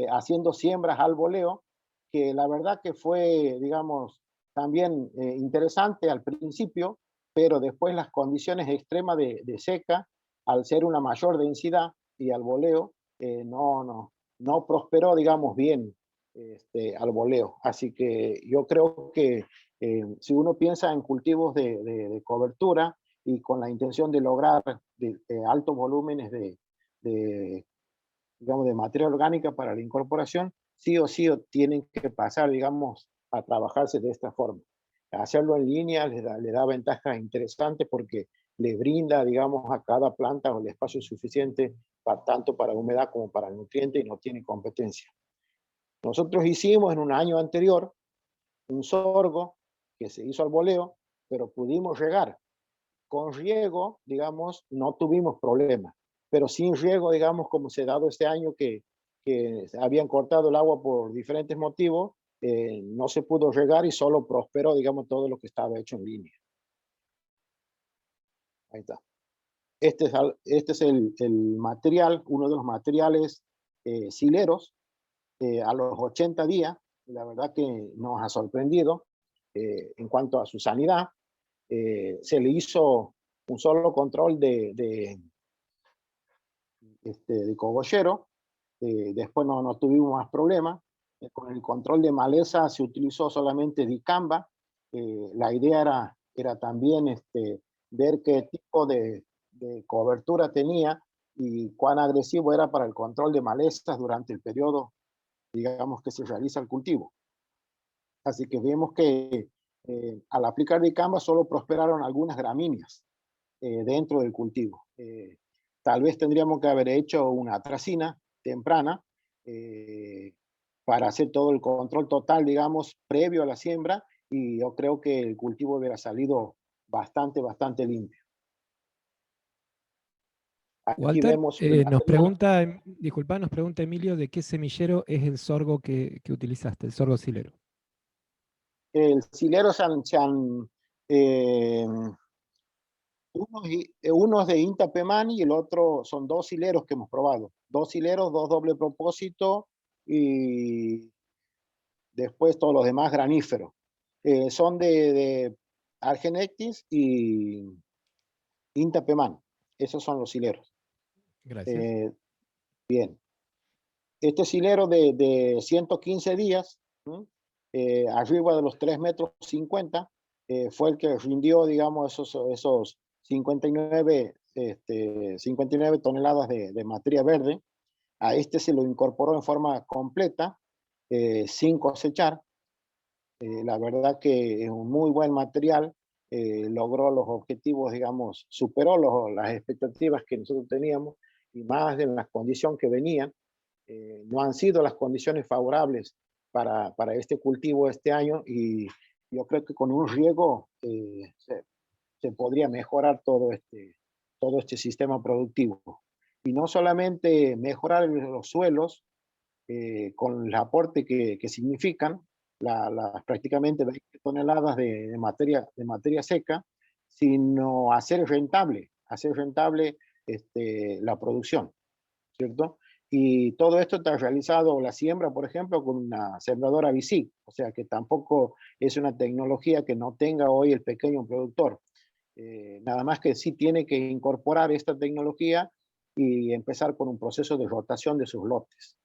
haciendo siembras al voleo, que la verdad que fue, digamos, también interesante al principio, pero después las condiciones extremas de seca, al ser una mayor densidad y al voleo, no prosperó, digamos, bien al voleo. Así que yo creo que si uno piensa en cultivos de cobertura y con la intención de lograr altos volúmenes digamos, de materia orgánica para la incorporación, sí o sí tienen que pasar, digamos, a trabajarse de esta forma. Hacerlo en línea le da ventajas interesantes porque le brinda, digamos, a cada planta el espacio suficiente tanto para humedad como para el nutriente y no tiene competencia. Nosotros hicimos en un año anterior un sorgo que se hizo al voleo, pero pudimos regar. Con riego, digamos, no tuvimos problemas, pero sin riego, digamos, como se ha dado este año que habían cortado el agua por diferentes motivos, no se pudo regar y solo prosperó, digamos, todo lo que estaba hecho en línea. Ahí está. Este es el material, uno de los materiales sileros, a los 80 días, la verdad que nos ha sorprendido en cuanto a su sanidad. Se le hizo un solo control de cogollero, después no tuvimos más problemas. Con el control de maleza se utilizó solamente dicamba. La idea era también ver qué tipo de cobertura tenía y cuán agresivo era para el control de malezas durante el periodo, digamos, que se realiza el cultivo. Así que vemos que al aplicar dicamba solo prosperaron algunas gramíneas dentro del cultivo. Tal vez tendríamos que haber hecho una atracina temprana para hacer todo el control total, digamos, previo a la siembra, y yo creo que el cultivo hubiera salido bastante limpio. Aquí Walter, vemos nos pregunta, disculpa, nos pregunta Emilio de qué semillero es el sorgo que utilizaste, el sorgo silero. el silero unos de INTA Pemani y el otro son 2 hileros que hemos probado. 2 hileros, 2 doble propósito y después todos los demás graníferos. Son de Argenectis y INTA Pemani. Esos son los hileros. Gracias. Bien. Este hilero de 115 días, arriba de los 3,50 metros, fue el que rindió, digamos, esos 59 toneladas de materia verde. A este se lo incorporó en forma completa, sin cosechar. La verdad que es un muy buen material, logró los objetivos, digamos, superó las expectativas que nosotros teníamos y más en las condiciones que venían. No han sido las condiciones favorables para este cultivo este año y yo creo que con un riego se podría mejorar todo este sistema productivo. Y no solamente mejorar los suelos con el aporte que significan las prácticamente 20 toneladas de materia seca, sino hacer rentable la producción, ¿cierto? Y todo esto está realizado, la siembra, por ejemplo, con una sembradora BICIC, o sea que tampoco es una tecnología que no tenga hoy el pequeño productor. Nada más que sí tiene que incorporar esta tecnología y empezar con un proceso de rotación de sus lotes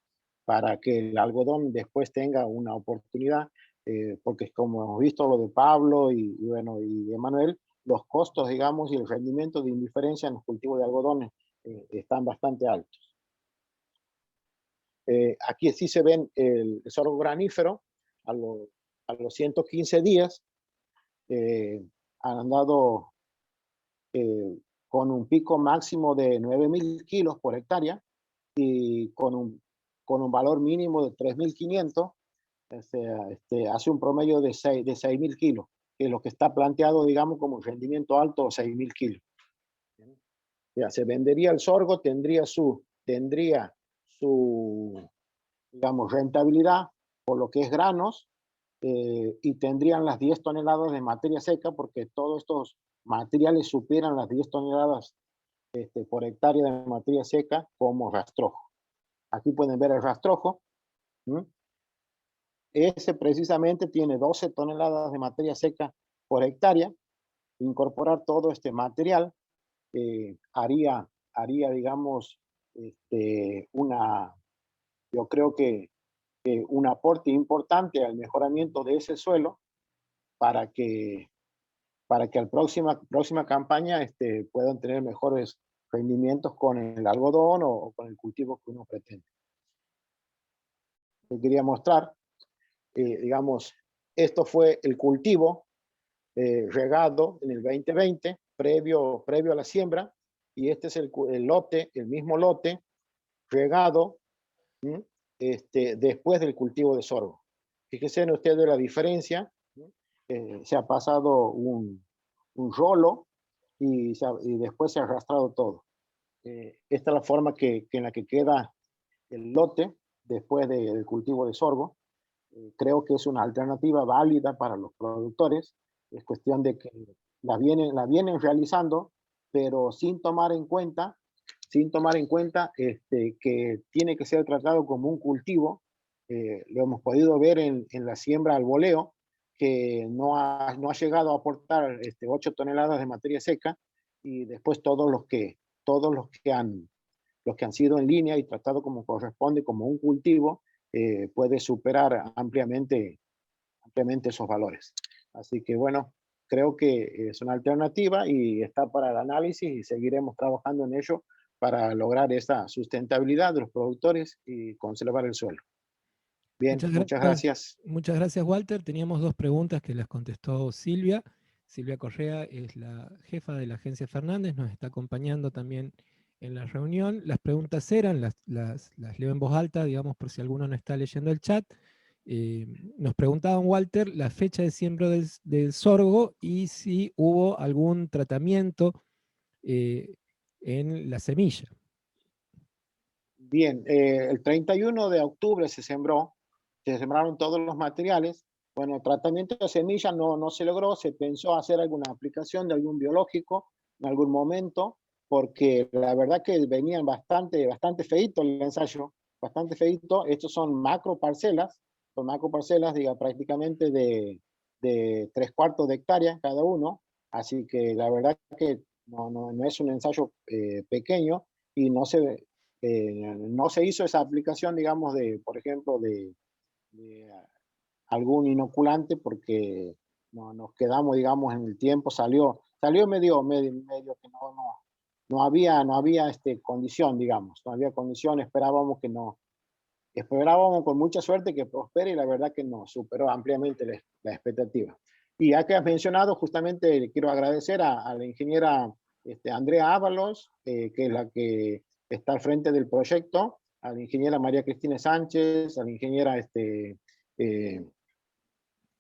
para que el algodón después tenga una oportunidad, porque como hemos visto lo de Pablo y de Manuel, los costos, digamos, y el rendimiento de indiferencia en los cultivos de algodones están bastante altos. Aquí sí se ven el sorgo granífero a los 115 días. Han andado con un pico máximo de 9.000 kilos por hectárea y con un valor mínimo de 3.500, hace un promedio de 6.000 kilos, que es lo que está planteado, digamos, como un rendimiento alto, 6.000 kilos. Ya, se vendería el sorgo, tendría su digamos, rentabilidad por lo que es granos, y tendrían las 10 toneladas de materia seca, porque todos estos materiales superan las 10 toneladas por hectárea de materia seca como rastrojo. Aquí pueden ver el rastrojo. Ese precisamente tiene 12 toneladas de materia seca por hectárea. Incorporar todo este material haría, digamos, yo creo que un aporte importante al mejoramiento de ese suelo para que la próxima campaña puedan tener mejores rendimientos con el algodón o con el cultivo que uno pretende. Les quería mostrar, digamos, esto fue el cultivo regado en el 2020, previo a la siembra, y este es el lote, el mismo lote, regado después del cultivo de sorgo. Fíjense en ustedes la diferencia. Se ha pasado un rolo y después se ha arrastrado todo. Esta es la forma en la que queda el lote después del cultivo de sorgo. Creo que es una alternativa válida para los productores. Es cuestión de que la vienen realizando, pero sin tomar en cuenta que tiene que ser tratado como un cultivo lo hemos podido ver en la siembra al voleo, que no ha llegado a aportar 8 toneladas de materia seca, y después todos los que han sido en línea y tratado como corresponde, como un cultivo, puede superar ampliamente esos valores. Así que bueno, creo que es una alternativa y está para el análisis, y seguiremos trabajando en ello para lograr esa sustentabilidad de los productores y conservar el suelo. Bien, muchas gracias. Muchas gracias, Walter. Teníamos 2 preguntas que las contestó Silvia. Silvia Correa es la jefa de la agencia Fernández, nos está acompañando también en la reunión. Las preguntas eran, las leo en voz alta, digamos, por si alguno no está leyendo el chat. Nos preguntaban, Walter, la fecha de siembra del sorgo y si hubo algún tratamiento en la semilla. Bien, el 31 de octubre se sembraron todos los materiales. Bueno, el tratamiento de semilla no se logró, se pensó hacer alguna aplicación de algún biológico en algún momento, porque la verdad que venían bastante feíto el ensayo, bastante feíto. Estos son macro parcelas, diga, prácticamente de 3/4 de hectárea cada uno, así que la verdad que no es un ensayo pequeño, y no se hizo esa aplicación, digamos, por ejemplo, de algún inoculante, porque nos quedamos, digamos, en el tiempo, salió medio que no había condición, digamos, no había condición. Esperábamos con mucha suerte que prospere, y la verdad que nos superó ampliamente la expectativa. Y ya que has mencionado, justamente le quiero agradecer a la ingeniera Andrea Ábalos, que es la que está al frente del proyecto, a la ingeniera María Cristina Sánchez, a la ingeniera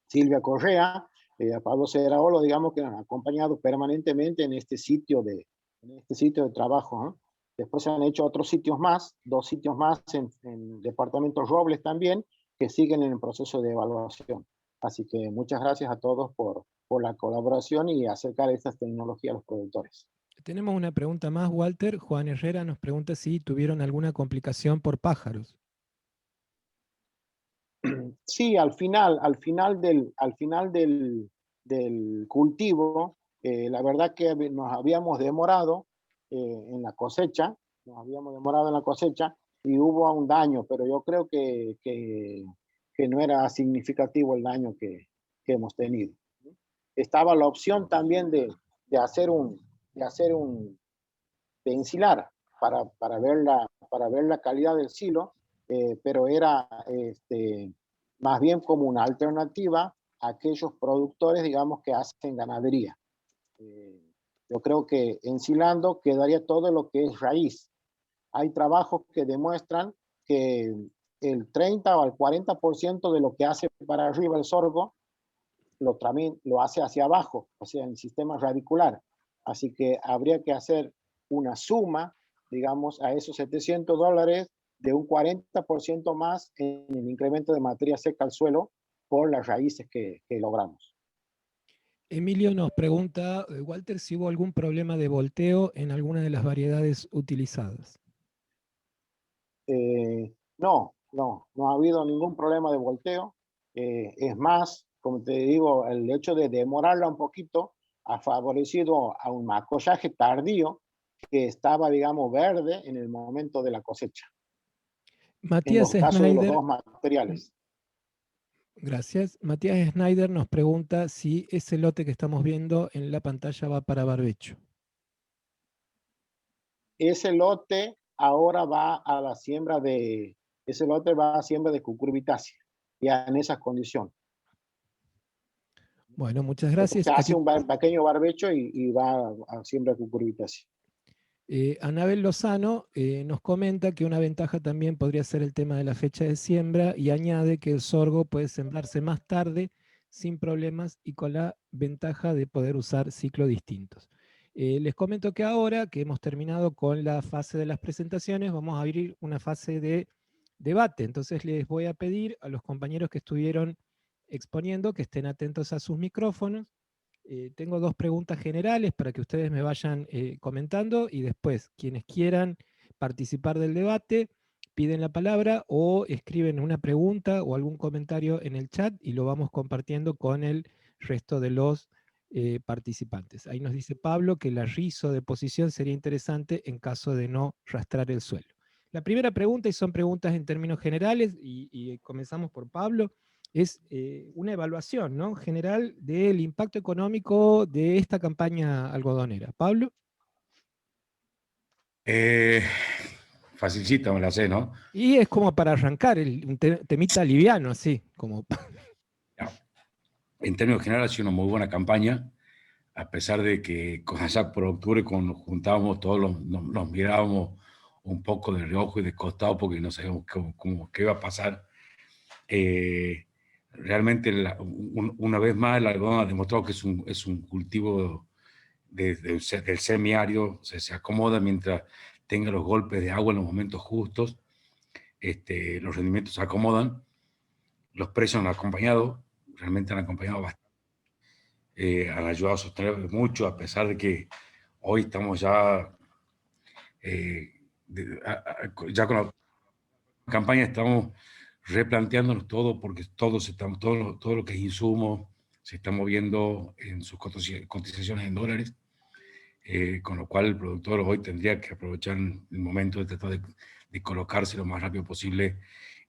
Silvia Correa, a Pablo Cedraolo, digamos, que nos han acompañado permanentemente en este sitio de trabajo, ¿no? Después se han hecho otros sitios más, 2 sitios más en departamento Robles también, que siguen en el proceso de evaluación. Así que muchas gracias a todos por la colaboración y acercar estas tecnologías a los productores. Tenemos una pregunta más, Walter. Juan Herrera nos pregunta si tuvieron alguna complicación por pájaros. Sí, al final del cultivo, la verdad que nos habíamos demorado en la cosecha, y hubo un daño, pero yo creo que no era significativo el daño que hemos tenido. Estaba la opción también de ensilar para ver la calidad del silo, pero era más bien como una alternativa a aquellos productores, digamos, que hacen ganadería. Yo creo que ensilando quedaría todo lo que es raíz. Hay trabajos que demuestran que el 30 o el 40% de lo que hace para arriba el sorgo lo hace hacia abajo, o sea, en el sistema radicular. Así que habría que hacer una suma, digamos, a esos $700 de un 40% más en el incremento de materia seca al suelo por las raíces que logramos. Emilio nos pregunta, Walter, si hubo algún problema de volteo en alguna de las variedades utilizadas. No ha habido ningún problema de volteo. Es más, como te digo, el hecho de demorarla un poquito ha favorecido a un macollaje tardío que estaba, digamos, verde en el momento de la cosecha. Matías en los casos Schneider, de los 2 materiales. Gracias. Matías Schneider nos pregunta si ese lote que estamos viendo en la pantalla va para barbecho. Ese lote ahora va a la siembra de cucurbitácea, ya en esas condiciones. Bueno, muchas gracias. Se hace un pequeño barbecho y va a siembra de cucurbitácea. Anabel Lozano nos comenta que una ventaja también podría ser el tema de la fecha de siembra, y añade que el sorgo puede sembrarse más tarde sin problemas y con la ventaja de poder usar ciclos distintos. Les comento que ahora que hemos terminado con la fase de las presentaciones, vamos a abrir una fase de debate. Entonces les voy a pedir a los compañeros que estuvieron exponiendo que estén atentos a sus micrófonos. Tengo 2 preguntas generales para que ustedes me vayan comentando, y después quienes quieran participar del debate piden la palabra o escriben una pregunta o algún comentario en el chat y lo vamos compartiendo con el resto de los participantes. Ahí nos dice Pablo que el rizo de posición sería interesante en caso de no rastrar el suelo. La primera pregunta, y son preguntas en términos generales, y comenzamos por Pablo, es una evaluación, ¿no?, general del impacto económico de esta campaña algodonera. Pablo. Facilita, me la sé, ¿no? Y es como para arrancar, un temita liviano, así, como... En términos generales ha sido una muy buena campaña, a pesar de que allá por octubre, cuando nos juntábamos todos, nos mirábamos un poco de reojo y de costado porque no sabíamos qué iba a pasar. Realmente, una vez más, el algodón ha demostrado que es un cultivo del semiárido, o sea, se acomoda mientras tenga los golpes de agua en los momentos justos. Los rendimientos se acomodan, los precios han acompañado, realmente han acompañado bastante, han ayudado a sostener mucho, a pesar de que hoy estamos ya, ya con la campaña estamos replanteándonos todo, porque todo lo que es insumo se está moviendo en sus cotizaciones en dólares, con lo cual el productor hoy tendría que aprovechar el momento de tratar de colocarse lo más rápido posible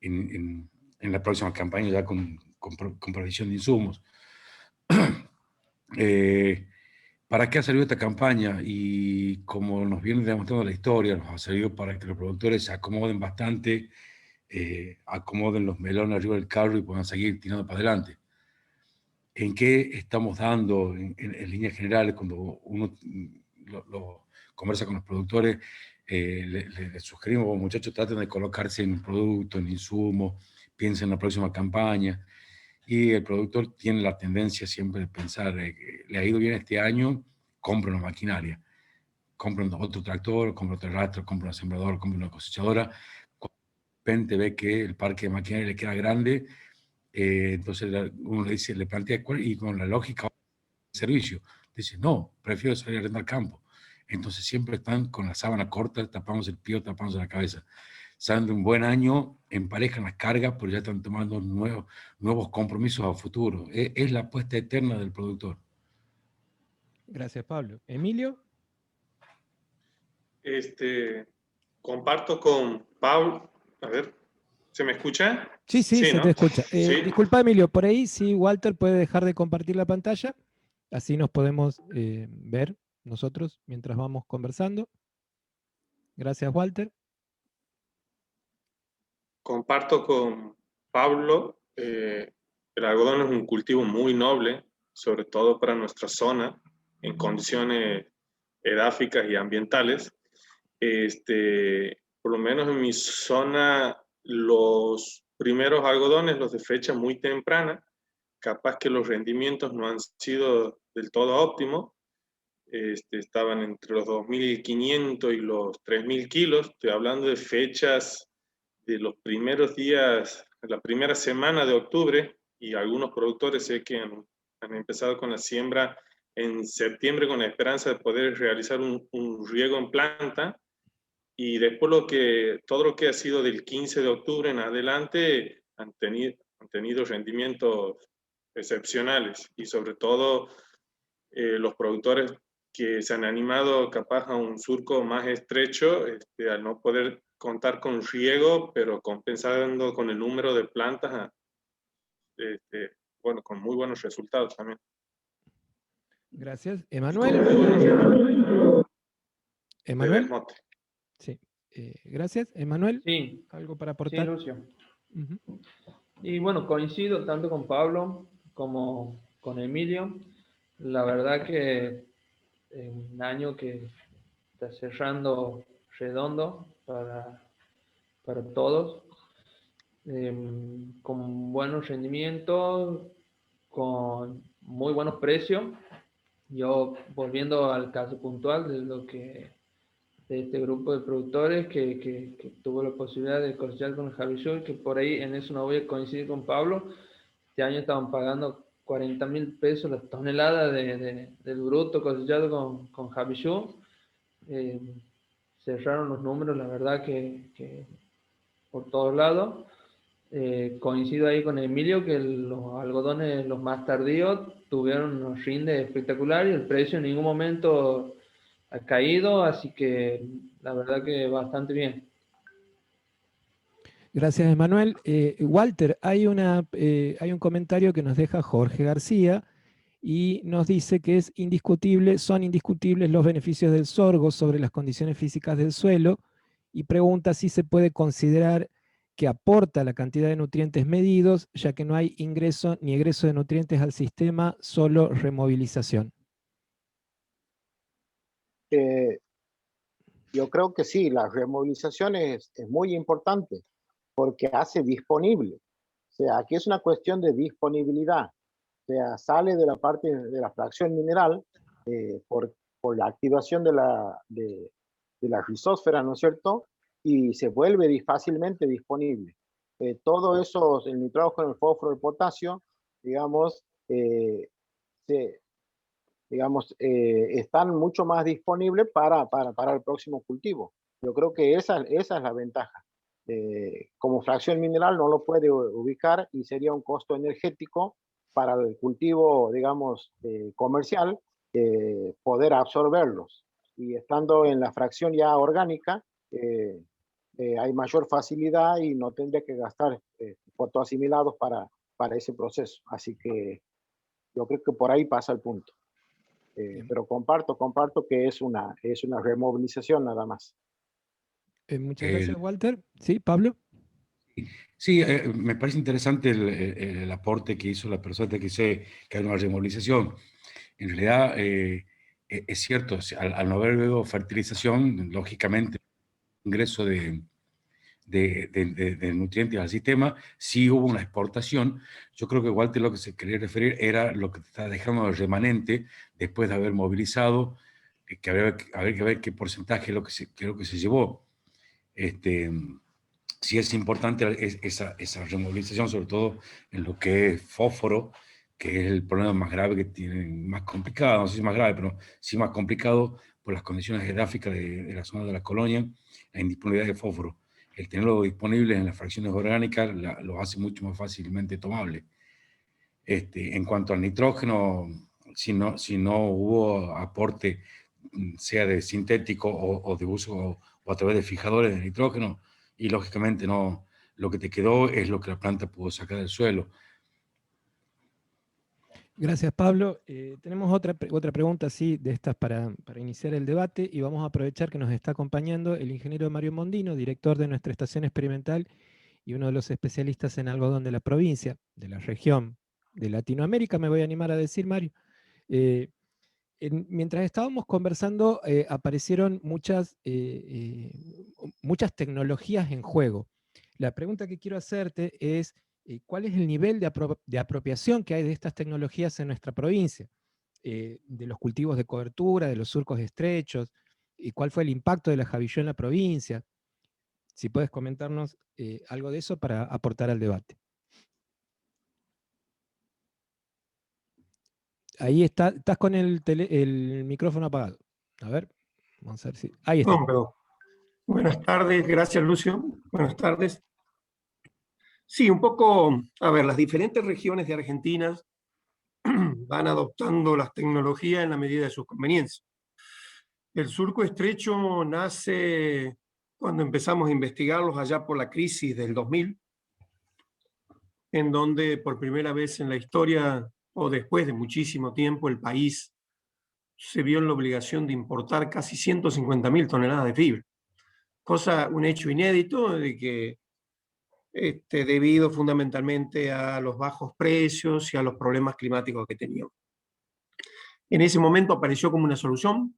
en la próxima campaña ya con provisión de insumos. ¿Para qué ha servido esta campaña? Y como nos viene demostrando la historia, nos ha servido para que los productores se acomoden bastante, acomoden los melones arriba del carro y puedan seguir tirando para adelante. ¿En qué estamos dando en líneas generales cuando uno lo conversa con los productores? Les sugerimos, muchachos, traten de colocarse en un producto, en insumo, piensen en la próxima campaña. Y el productor tiene la tendencia siempre de pensar, le ha ido bien este año, compra una maquinaria, compra otro tractor, compra otro rastro, compra un sembrador, compra una cosechadora. De repente ve que el parque de maquinaria le queda grande, entonces uno le dice, le plantea, y con la lógica del servicio, dice, no, prefiero salir a arrendar campo. Entonces siempre están con la sábana corta, tapamos el pío, tapamos la cabeza. Salen de un buen año, emparejan las cargas, pero ya están tomando nuevos compromisos a futuro. Es la apuesta eterna del productor. Gracias, Pablo. ¿Emilio? Comparto con Pablo. A ver, ¿se me escucha? Sí, se ¿no? te escucha. Sí. Disculpa, Emilio, por ahí sí, Walter puede dejar de compartir la pantalla. Así nos podemos ver nosotros mientras vamos conversando. Gracias, Walter. Comparto con Pablo. El algodón es un cultivo muy noble, sobre todo para nuestra zona, en condiciones edáficas y ambientales. Por lo menos en mi zona, los primeros algodones, los de fecha muy temprana, capaz que los rendimientos no han sido del todo óptimos. Estaban entre los 2.500 y los 3.000 kilos. Estoy hablando de fechas de los primeros días, la primera semana de octubre, y algunos productores sé que han empezado con la siembra en septiembre con la esperanza de poder realizar un riego en planta, y después todo lo que ha sido del 15 de octubre en adelante han tenido rendimientos excepcionales, y sobre todo los productores que se han animado capaz a un surco más estrecho, al no poder contar con riego, pero compensando con el número de plantas, bueno, con muy buenos resultados también. Gracias. ¿Emanuel? ¿Emanuel? Sí. Gracias. ¿Emanuel? Sí. ¿Algo para aportar? Sí, Lucio. Y bueno, coincido tanto con Pablo como con Emilio. La verdad que un año que está cerrando redondo para todos, con buenos rendimientos, con muy buenos precios. Yo, volviendo al caso puntual de este grupo de productores que tuvo la posibilidad de cosechar con el Javisur, que por ahí en eso no voy a coincidir con Pablo. Este año estaban pagando 40.000 pesos la tonelada del bruto cosechado con Javisur. Cerraron los números, la verdad que por todos lados. Coincido ahí con Emilio que los algodones, los más tardíos, tuvieron unos rindes espectaculares y el precio en ningún momento ha caído, así que la verdad que bastante bien. Gracias, Emanuel. Walter, hay un comentario que nos deja Jorge García y nos dice que son indiscutibles los beneficios del sorgo sobre las condiciones físicas del suelo y pregunta si se puede considerar que aporta la cantidad de nutrientes medidos, ya que no hay ingreso ni egreso de nutrientes al sistema, solo removilización. Yo creo que sí, la removilización es muy importante porque hace disponible. O sea, aquí es una cuestión de disponibilidad. O sea, sale de la parte de la fracción mineral por la activación de la rizósfera, ¿no es cierto? Y se vuelve fácilmente disponible. Todo eso, el nitrógeno, el fósforo, el potasio, digamos, están mucho más disponibles para el próximo cultivo. Yo creo que esa es la ventaja. Como fracción mineral no lo puede ubicar y sería un costo energético para el cultivo, digamos, comercial, poder absorberlos. Y estando en la fracción ya orgánica, hay mayor facilidad y no tendría que gastar fotoasimilados para ese proceso. Así que yo creo que por ahí pasa el punto. Pero comparto que es una removilización nada más. Muchas gracias, Walter. ¿Sí, Pablo? Sí, me parece interesante el aporte que hizo la persona que dice que hay una removilización. En realidad, es cierto, al no haber luego fertilización, lógicamente, ingreso de nutrientes al sistema, sí hubo una exportación. Yo creo que Walter lo que se quería referir era lo que está dejando el remanente después de haber movilizado, que habría que ver qué porcentaje es lo que se llevó. Sí es importante esa removilización, sobre todo en lo que es fósforo, que es el problema más grave que tienen, más complicado, no sé si más grave, pero sí más complicado por las condiciones geográficas de la zona de la colonia, la indisponibilidad de fósforo. El tenerlo disponible en las fracciones orgánicas lo hace mucho más fácilmente tomable. En cuanto al nitrógeno, si no hubo aporte, sea de sintético o de uso o a través de fijadores de nitrógeno, y lógicamente no, lo que te quedó es lo que la planta pudo sacar del suelo. Gracias, Pablo. Tenemos otra pregunta así de estas para iniciar el debate y vamos a aprovechar que nos está acompañando el ingeniero Mario Mondino, director de nuestra estación experimental y uno de los especialistas en algodón de la provincia, de la región, de Latinoamérica, me voy a animar a decir, Mario. Mientras estábamos conversando, aparecieron muchas tecnologías en juego. La pregunta que quiero hacerte es, ¿cuál es el nivel de apropiación que hay de estas tecnologías en nuestra provincia? De los cultivos de cobertura, de los surcos estrechos, y cuál fue el impacto de la Javilló en la provincia. Si puedes comentarnos algo de eso para aportar al debate. Ahí estás con el micrófono apagado. A ver, vamos a ver si... Ahí está. Perdón. Buenas tardes, gracias Lucio. Buenas tardes. Sí, un poco, a ver, las diferentes regiones de Argentina van adoptando las tecnologías en la medida de sus conveniencias. El surco estrecho nace cuando empezamos a investigarlos allá por la crisis del 2000, en donde por primera vez en la historia, o después de muchísimo tiempo, el país se vio en la obligación de importar casi 150.000 toneladas de fibra. Un hecho inédito de que debido fundamentalmente a los bajos precios y a los problemas climáticos que teníamos. En ese momento apareció como una solución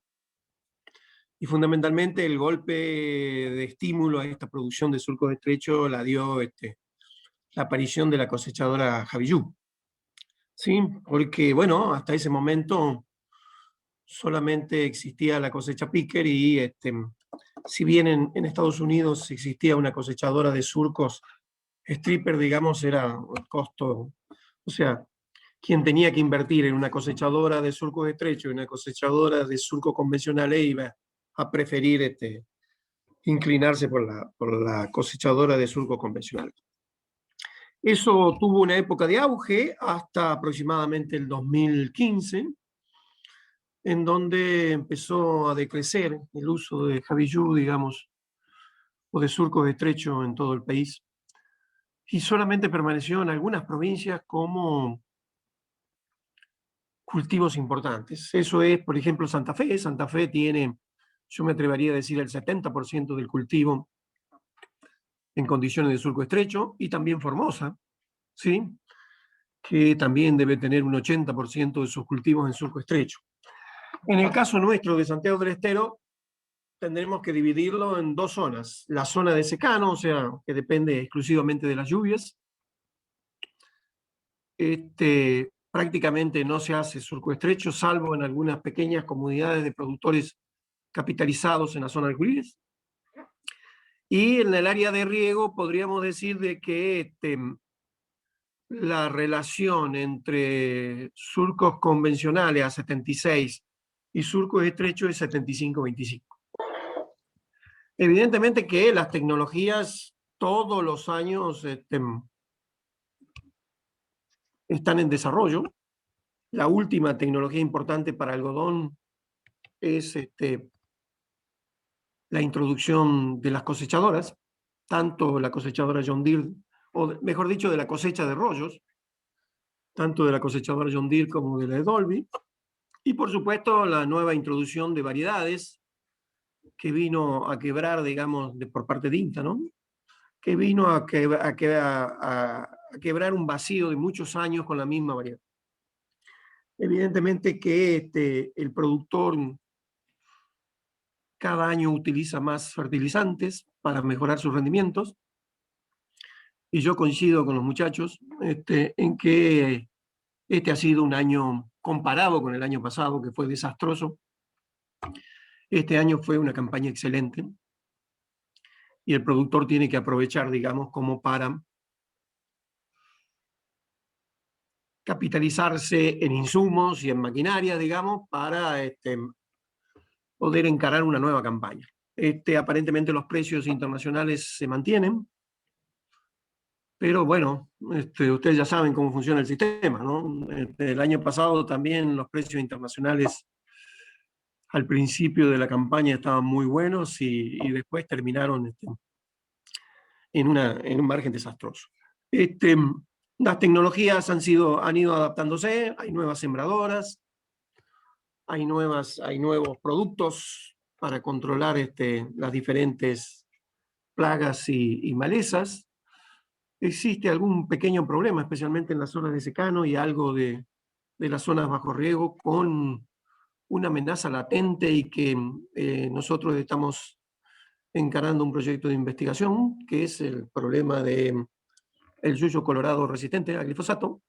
y fundamentalmente el golpe de estímulo a esta producción de surcos estrechos la dio la aparición de la cosechadora Javillú. ¿Sí? Porque, bueno, hasta ese momento solamente existía la cosecha picker y si bien en Estados Unidos existía una cosechadora de surcos stripper, digamos, era el costo, o sea, quien tenía que invertir en una cosechadora de surcos estrechos y una cosechadora de surco convencionales iba a preferir inclinarse por la cosechadora de surcos convencionales. Eso tuvo una época de auge hasta aproximadamente el 2015, en donde empezó a decrecer el uso de jabillú, digamos, o de surcos estrechos en todo el país, y solamente permaneció en algunas provincias como cultivos importantes. Eso es, por ejemplo, Santa Fe. Santa Fe tiene, yo me atrevería a decir, el 70% del cultivo en condiciones de surco estrecho, y también Formosa, ¿sí?, que también debe tener un 80% de sus cultivos en surco estrecho. En el caso nuestro de Santiago del Estero, tendremos que dividirlo en dos zonas. La zona de secano, o sea, que depende exclusivamente de las lluvias. Prácticamente no se hace surco estrecho, salvo en algunas pequeñas comunidades de productores capitalizados en la zona de Juriles. Y en el área de riego podríamos decir de que la relación entre surcos convencionales a 76 y surcos estrechos es 75-25. Evidentemente que las tecnologías todos los años están en desarrollo. La última tecnología importante para algodón es la introducción de las cosechadoras, tanto la cosechadora John Deere, o mejor dicho, de la cosecha de rollos, tanto de la cosechadora John Deere como de la de Dolby, y por supuesto la nueva introducción de variedades que vino a quebrar, digamos, por parte de INTA, ¿no?, que vino a quebrar un vacío de muchos años con la misma variedad. Evidentemente que el productor cada año utiliza más fertilizantes para mejorar sus rendimientos, y yo coincido con los muchachos en que ha sido un año, comparado con el año pasado, que fue desastroso, este año fue una campaña excelente, y el productor tiene que aprovechar, digamos, como para capitalizarse en insumos y en maquinaria, digamos, para poder encarar una nueva campaña. Aparentemente los precios internacionales se mantienen, pero bueno, ustedes ya saben cómo funciona el sistema, ¿no? El año pasado también los precios internacionales al principio de la campaña estaban muy buenos, y después terminaron en un margen desastroso. Las tecnologías han ido adaptándose, hay nuevas sembradoras, hay nuevos productos para controlar las diferentes plagas y malezas. Existe algún pequeño problema, especialmente en las zonas de secano y algo de las zonas bajo riego, con una amenaza latente, y que nosotros estamos encarando un proyecto de investigación, que es el problema del yuyo colorado resistente al glifosato,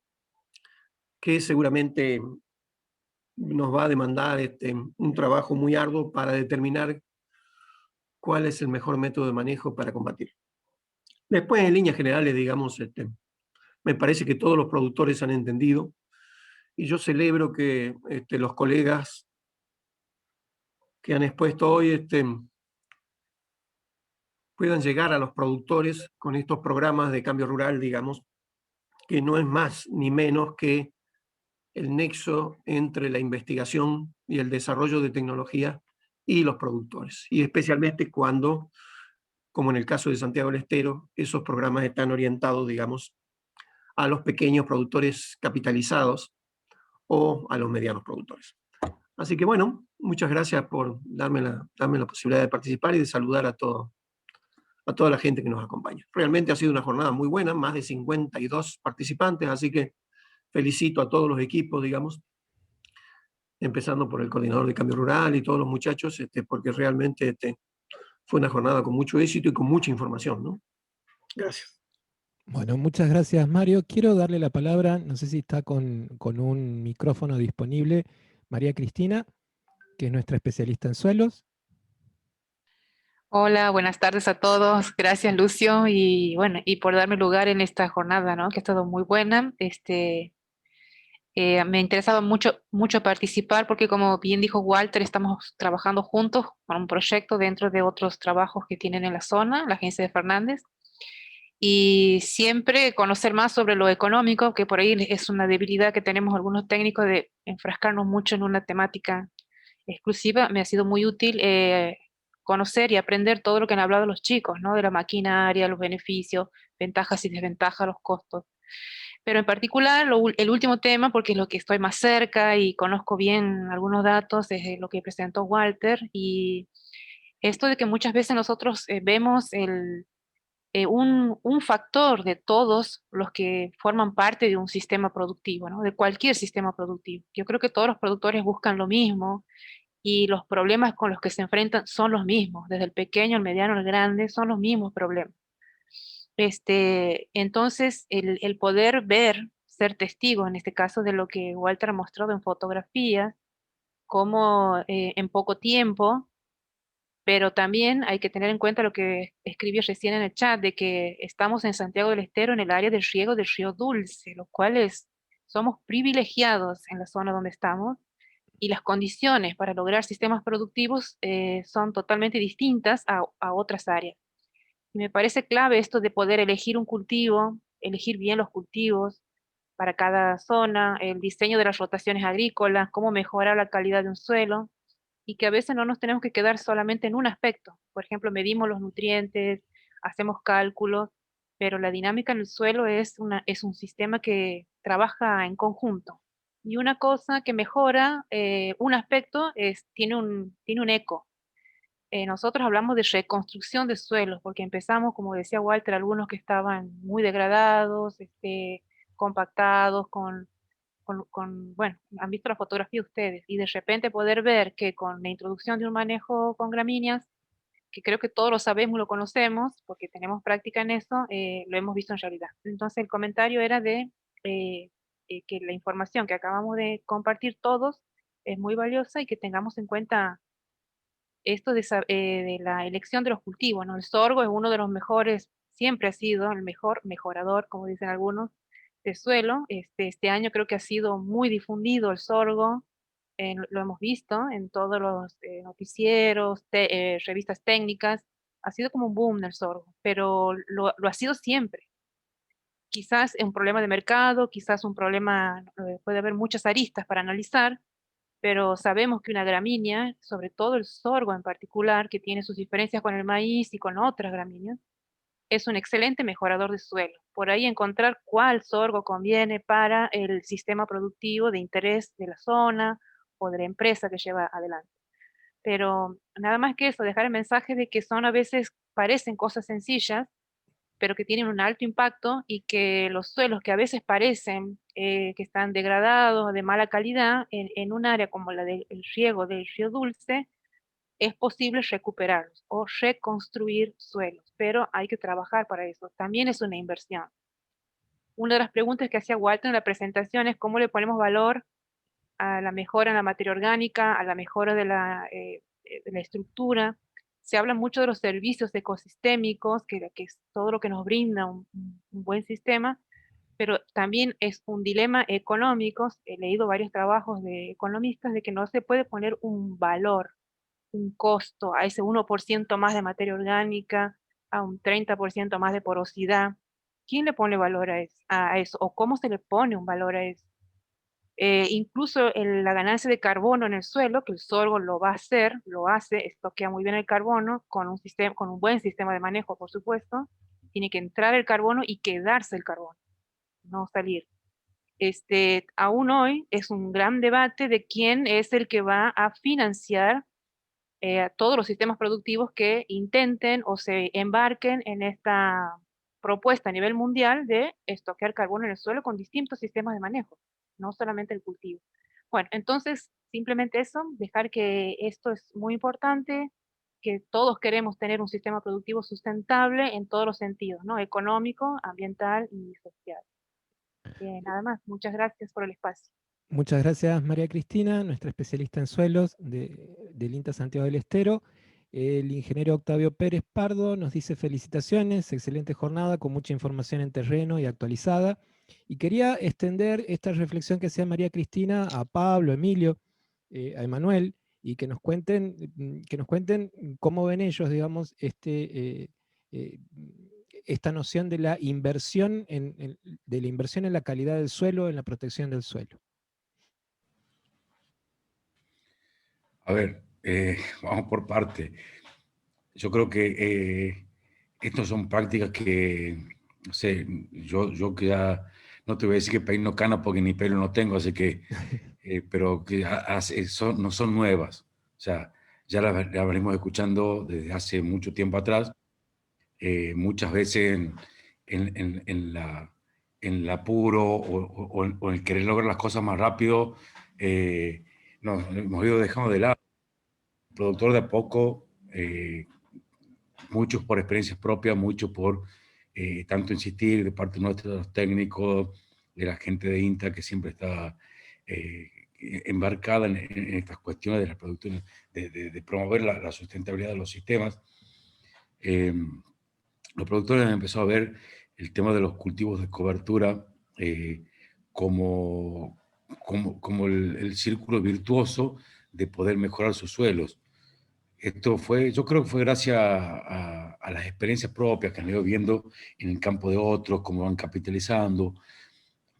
que seguramente nos va a demandar un trabajo muy arduo para determinar cuál es el mejor método de manejo para combatir. Después, en líneas generales, digamos, me parece que todos los productores han entendido, y yo celebro que los colegas que han expuesto hoy puedan llegar a los productores con estos programas de cambio rural, digamos, que no es más ni menos que el nexo entre la investigación y el desarrollo de tecnología y los productores, y especialmente cuando, como en el caso de Santiago del Estero, esos programas están orientados, digamos, a los pequeños productores capitalizados o a los medianos productores. Así que bueno, muchas gracias por darme la posibilidad de participar y de saludar a toda la gente que nos acompaña. Realmente ha sido una jornada muy buena, más de 52 participantes, así que felicito a todos los equipos, digamos, empezando por el coordinador de cambio rural y todos los muchachos, porque realmente fue una jornada con mucho éxito y con mucha información, ¿no? Gracias. Bueno, muchas gracias, Mario. Quiero darle la palabra, no sé si está con un micrófono disponible, María Cristina, que es nuestra especialista en suelos. Hola, buenas tardes a todos. Gracias, Lucio, y bueno, y por darme lugar en esta jornada, ¿no?, que ha estado muy buena. Me interesaba mucho participar porque, como bien dijo Walter, estamos trabajando juntos con un proyecto dentro de otros trabajos que tienen en la zona, la agencia de Fernández, y siempre conocer más sobre lo económico, que por ahí es una debilidad que tenemos algunos técnicos de enfrascarnos mucho en una temática exclusiva. Me ha sido muy útil conocer y aprender todo lo que han hablado los chicos, ¿no? De la maquinaria, los beneficios, ventajas y desventajas, los costos. Pero en particular, el último tema, porque es lo que estoy más cerca y conozco bien algunos datos, es lo que presentó Walter, y esto de que muchas veces nosotros vemos un factor de todos los que forman parte de un sistema productivo, ¿no? De cualquier sistema productivo. Yo creo que todos los productores buscan lo mismo y los problemas con los que se enfrentan son los mismos, desde el pequeño, el mediano, el grande, son los mismos problemas. Entonces, el poder ver, ser testigo, en este caso, de lo que Walter ha mostrado en fotografías, cómo en poco tiempo, pero también hay que tener en cuenta lo que escribí recién en el chat, de que estamos en Santiago del Estero, en el área del riego del río Dulce, los cuales somos privilegiados en la zona donde estamos, y las condiciones para lograr sistemas productivos son totalmente distintas a otras áreas. Y me parece clave esto de poder elegir un cultivo, elegir bien los cultivos para cada zona, el diseño de las rotaciones agrícolas, cómo mejorar la calidad de un suelo, y que a veces no nos tenemos que quedar solamente en un aspecto. Por ejemplo, medimos los nutrientes, hacemos cálculos, pero la dinámica en el suelo es un sistema que trabaja en conjunto. Y una cosa que mejora un aspecto tiene un eco. Nosotros hablamos de reconstrucción de suelos, porque empezamos, como decía Walter, algunos que estaban muy degradados, compactados, bueno, han visto la fotografía ustedes, y de repente poder ver que con la introduccción de un manejo con gramíneas, que creo que todos lo sabemos, lo conocemos, porque tenemos práctica en eso, lo hemos visto en realidad. Entonces el comentario era eh, que la información que acabamos de compartir todos es muy valiosa y que tengamos en cuenta esto de la elección de los cultivos, ¿no? El sorgo es uno de los mejores, siempre ha sido el mejor mejorador, como dicen algunos, de suelo. Este año creo que ha sido muy difundido el sorgo, lo hemos visto en todos los noticieros, revistas técnicas, ha sido como un boom del sorgo, pero lo ha sido siempre. Quizás es un problema de mercado, quizás un problema, puede haber muchas aristas para analizar, pero sabemos que una gramínea, sobre todo el sorgo en particular, que tiene sus diferencias con el maíz y con otras gramíneas, es un excelente mejorador de suelo. Por ahí encontrar cuál sorgo conviene para el sistema productivo de interés de la zona o de la empresa que lleva adelante. Pero nada más que eso, dejar el mensaje de que son a veces, parecen cosas sencillas, pero que tienen un alto impacto, y que los suelos que a veces parecen que están degradados, de mala calidad, en un área como la del riego del río Dulce, es posible recuperarlos o reconstruir suelos, pero hay que trabajar para eso. También es una inversión. Una de las preguntas que hacía Walter en la presentación es cómo le ponemos valor a la mejora en la materia orgánica, a la mejora de la estructura. Se habla mucho de los servicios ecosistémicos, que es todo lo que nos brinda un buen sistema, pero también es un dilema económico. He leído varios trabajos de economistas de que no se puede poner un valor, un costo a ese 1% más de materia orgánica, a un 30% más de porosidad. ¿Quién le pone valor a eso? ¿O cómo se le pone un valor a eso? Incluso la ganancia de carbono en el suelo, que el sorgo lo va a hacer, lo hace, estoquea muy bien el carbono con con un buen sistema de manejo, por supuesto. Tiene que entrar el carbono y quedarse el carbono, no salir. Aún hoy es un gran debate de quién es el que va a financiar a todos los sistemas productivos que intenten o se embarquen en esta propuesta a nivel mundial de estoquear carbono en el suelo con distintos sistemas de manejo, no solamente el cultivo. Bueno, entonces simplemente eso, dejar que esto es muy importante, que todos queremos tener un sistema productivo sustentable en todos los sentidos, ¿no? Económico, ambiental y social. Nada más, muchas gracias por el espacio. Muchas gracias, María Cristina, nuestra especialista en suelos del INTA Santiago del Estero. El ingeniero Octavio Pérez Pardo nos dice felicitaciones, excelente jornada con mucha información en terreno y actualizada. Y quería extender esta reflexión que hacía María Cristina a Pablo, a Emilio, a Emanuel, y que nos cuenten cómo ven ellos, digamos, esta noción de la inversión en la calidad del suelo, en la protección del suelo. A ver, vamos por parte. Yo creo que estas son prácticas que, no sé, yo que ya no te voy a decir que peino cana porque ni pelo no tengo, así que, pero que no son nuevas. O sea, ya las venimos escuchando desde hace mucho tiempo atrás, muchas veces en el apuro o en querer lograr las cosas más rápido, nos hemos ido dejando de lado. El productor de a poco, muchos por experiencias propias, muchos por tanto insistir de parte nuestra, de los técnicos, de la gente de INTA que siempre está embarcada en estas cuestiones de la producción, de promover la sustentabilidad de los sistemas. Los productores han empezado a ver el tema de los cultivos de cobertura como el círculo virtuoso de poder mejorar sus suelos. Esto fue, yo creo que fue gracias a las experiencias propias que han ido viendo en el campo de otros, cómo van capitalizando.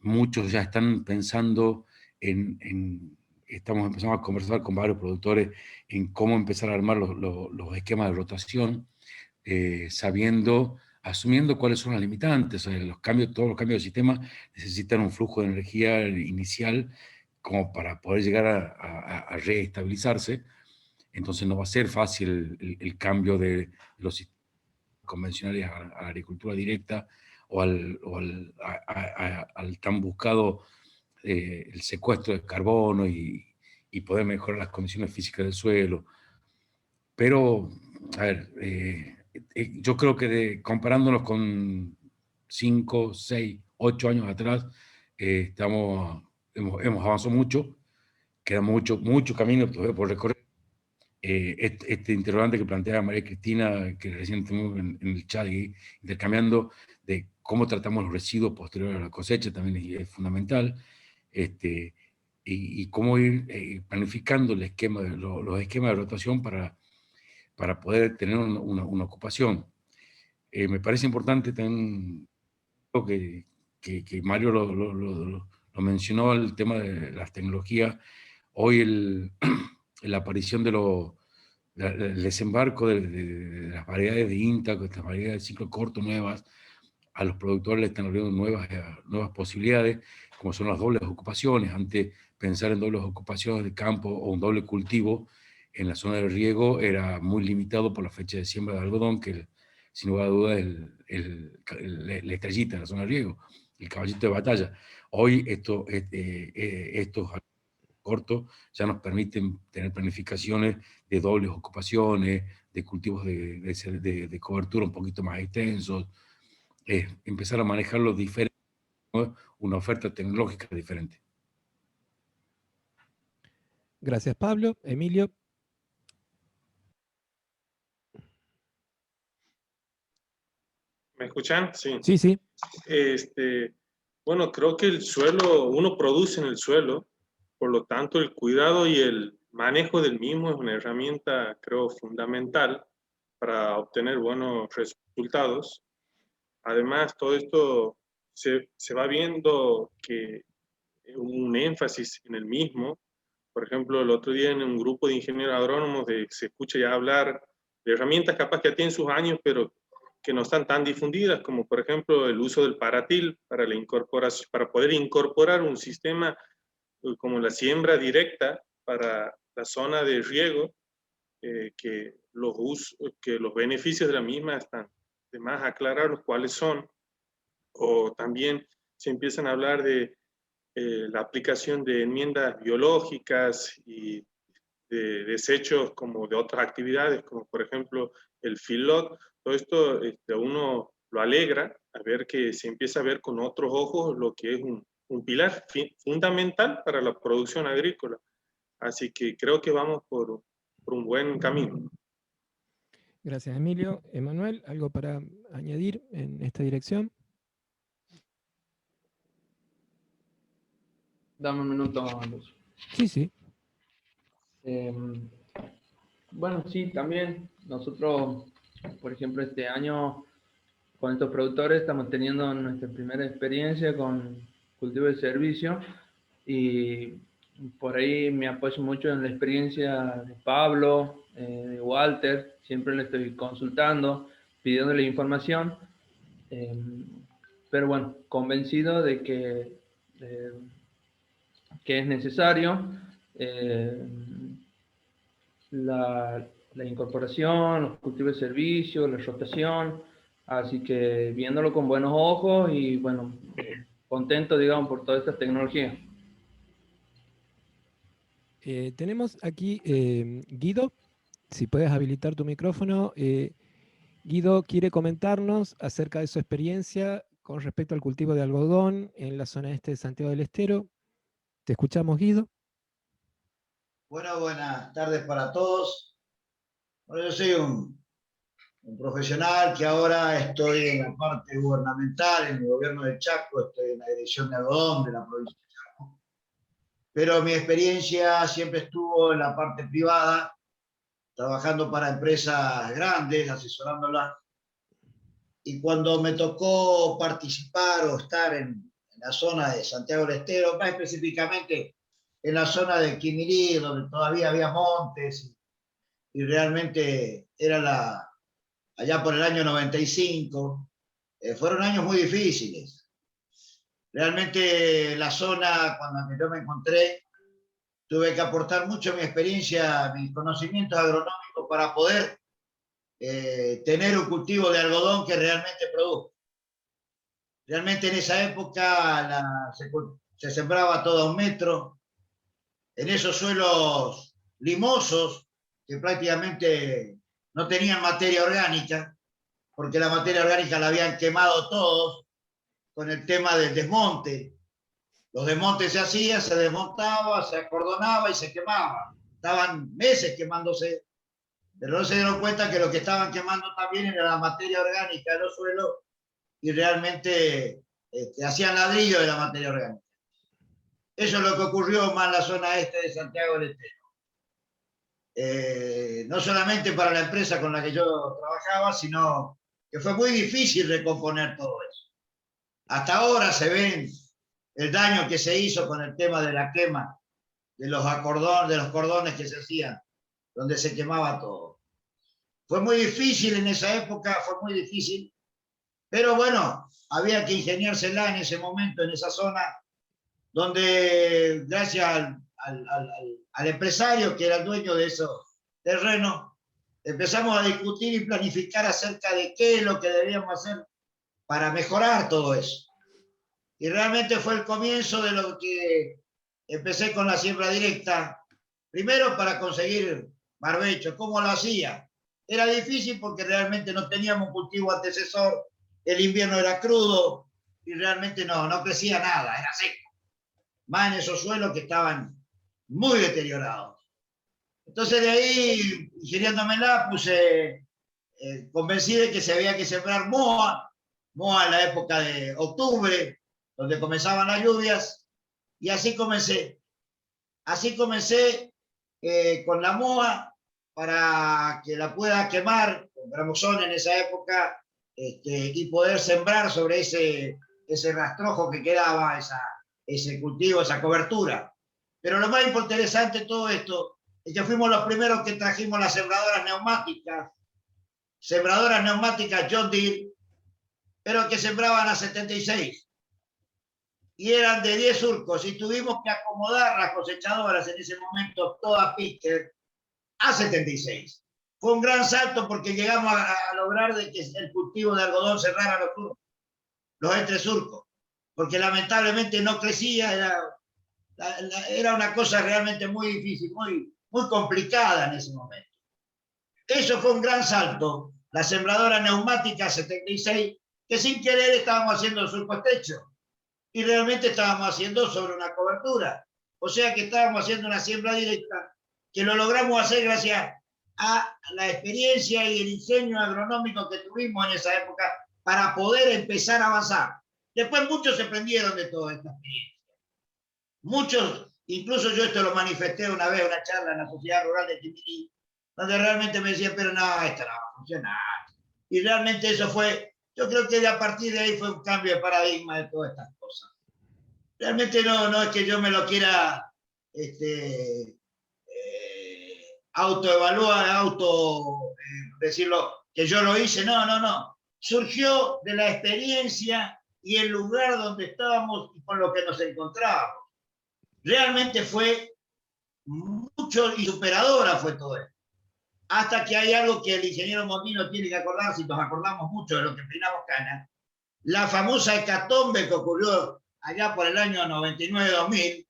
Muchos ya están pensando estamos empezando a conversar con varios productores en cómo empezar a armar los esquemas de rotación, asumiendo cuáles son las limitantes. O sea, todos los cambios de sistema necesitan un flujo de energía inicial como para poder llegar a reestabilizarse. Entonces no va a ser fácil el cambio de los sistemas convencionales a la agricultura directa o al tan buscado el secuestro de carbono y poder mejorar las condiciones físicas del suelo. Pero, a ver, yo creo que comparándonos con 5, 6, 8 años atrás, hemos avanzado mucho, queda mucho camino todavía por recorrer. Este interrogante que plantea María Cristina, que recién tuvimos en el chat, intercambiando de cómo tratamos los residuos posteriores a la cosecha, también es fundamental, y cómo ir planificando los esquemas de rotación para poder tener una ocupación. Me parece importante también que Mario lo mencionó, el tema de las tecnologías. Hoy la aparición el desembarco de las variedades de INTA, estas variedades de ciclo corto nuevas, a los productores le están abriendo nuevas posibilidades, como son las dobles ocupaciones. Antes, pensar en dobles ocupaciones de campo o un doble cultivo en la zona de riego era muy limitado por la fecha de siembra de algodón, que sin lugar a dudas es la estrellita en la zona de riego, el caballito de batalla. Hoy estos cortos ya nos permiten tener planificaciones de dobles ocupaciones, de cultivos de cobertura un poquito más extensos, empezar a manejarlos diferente, ¿no? Una oferta tecnológica diferente. Gracias, Pablo. Emilio. ¿Me escuchan? Sí. Sí, sí. Bueno, creo que el suelo, uno produce en el suelo, por lo tanto el cuidado y el manejo del mismo es una herramienta, creo, fundamental para obtener buenos resultados. Además, todo esto se va viendo que un énfasis en el mismo. Por ejemplo, el otro día en un grupo de ingenieros agrónomos se escucha ya hablar de herramientas capaz que ya tienen sus años, pero que no están tan difundidas, como por ejemplo el uso del paratil para la incorporación, para poder incorporar un sistema como la siembra directa para la zona de riego, que los beneficios de la misma están de más aclarar los cuáles son. O también se empiezan a hablar de la aplicación de enmiendas biológicas y de desechos como de otras actividades, como por ejemplo el feedlot. Todo esto uno lo alegra a ver que se empieza a ver con otros ojos lo que es un pilar fundamental para la producción agrícola. Así que creo que vamos por un buen camino. Gracias, Emilio. Emanuel, ¿algo para añadir en esta dirección? Dame un minuto, Luz. Sí, sí. Bueno, sí, también nosotros, por ejemplo, este año con estos productores estamos teniendo nuestra primera experiencia con cultivo de servicio y por ahí me apoyo mucho en la experiencia de Pablo, de Walter, siempre le estoy consultando, pidiéndole información, pero bueno, convencido de que es necesario la incorporación, los cultivos de servicio, la rotación, así que viéndolo con buenos ojos y bueno, contento, digamos, por toda esta tecnología. Tenemos aquí Guido, si puedes habilitar tu micrófono. Guido quiere comentarnos acerca de su experiencia con respecto al cultivo de algodón en la zona este de Santiago del Estero. Te escuchamos, Guido. Bueno, buenas tardes para todos. Bueno, yo soy un profesional que ahora estoy en la parte gubernamental, en el gobierno de Chaco, estoy en la dirección de algodón de la provincia de Chaco. Pero mi experiencia siempre estuvo en la parte privada, trabajando para empresas grandes, asesorándolas. Y cuando me tocó participar o estar en la zona de Santiago del Estero, más específicamente en la zona de Quimirí, donde todavía había montes, y realmente era allá por el año 95, fueron años muy difíciles. Realmente la zona, cuando yo me encontré, tuve que aportar mucho mi experiencia, mis conocimientos agronómicos para poder tener un cultivo de algodón que realmente produzca. Realmente en esa época se sembraba todo a 1 metro, en esos suelos limosos que prácticamente no tenían materia orgánica, porque la materia orgánica la habían quemado todos con el tema del desmonte. Los desmontes se hacían, se desmontaba, se acordonaba y se quemaba. Estaban meses quemándose, pero no se dieron cuenta que lo que estaban quemando también era la materia orgánica de los suelos y realmente hacían ladrillo de la materia orgánica. Eso es lo que ocurrió más en la zona este de Santiago del Estero. No solamente para la empresa con la que yo trabajaba, sino que fue muy difícil recomponer todo eso. Hasta ahora se ven el daño que se hizo con el tema de la quema de los cordones que se hacían, donde se quemaba todo. Fue muy difícil en esa época, fue muy difícil, pero bueno, había que ingeniársela en ese momento, en esa zona, donde gracias al empresario que era el dueño de esos terrenos, empezamos a discutir y planificar acerca de qué es lo que debíamos hacer para mejorar todo eso. Y realmente fue el comienzo de lo que empecé con la siembra directa, primero para conseguir barbecho. ¿Cómo lo hacía? Era difícil porque realmente no teníamos un cultivo antecesor, el invierno era crudo y realmente no crecía nada, era seco. Más en esos suelos que estaban muy deteriorados. Entonces de ahí, ingeniándomela, convencí de que se había que sembrar moa en la época de octubre, donde comenzaban las lluvias, y así comencé. Así comencé con la moa para que la pueda quemar con gramosón en esa época y poder sembrar sobre ese rastrojo que quedaba, ese cultivo, esa cobertura. Pero lo más interesante de todo esto es que fuimos los primeros que trajimos las sembradoras neumáticas John Deere, pero que sembraban a 76. Y eran de 10 surcos, y tuvimos que acomodar las cosechadoras en ese momento, todas Pitker, a 76. Fue un gran salto porque llegamos a lograr de que el cultivo de algodón cerrara los entresurcos, porque lamentablemente no crecía, era una cosa realmente muy difícil, muy complicada en ese momento. Eso fue un gran salto, la sembradora neumática 76, que sin querer estábamos haciendo el surco techo, y realmente estábamos haciendo sobre una cobertura. O sea que estábamos haciendo una siembra directa, que lo logramos hacer gracias a la experiencia y el diseño agronómico que tuvimos en esa época para poder empezar a avanzar. Después muchos se prendieron de toda esta experiencia. Muchos, incluso yo esto lo manifesté una vez en una charla en la Sociedad Rural de Quimirí, donde realmente me decían, pero no, esto no va a funcionar. Y realmente eso fue, yo creo que a partir de ahí fue un cambio de paradigma de todas estas cosas. Realmente no es que yo me lo quiera autoevaluar, decirlo, que yo lo hice, no. Surgió de la experiencia y el lugar donde estábamos y con lo que nos encontrábamos. Realmente fue mucho y superadora fue todo esto. Hasta que hay algo que el ingeniero Mondino tiene que acordarse, y nos acordamos mucho de lo que peinamos cana, la famosa hecatombe que ocurrió allá por el año 99-2000,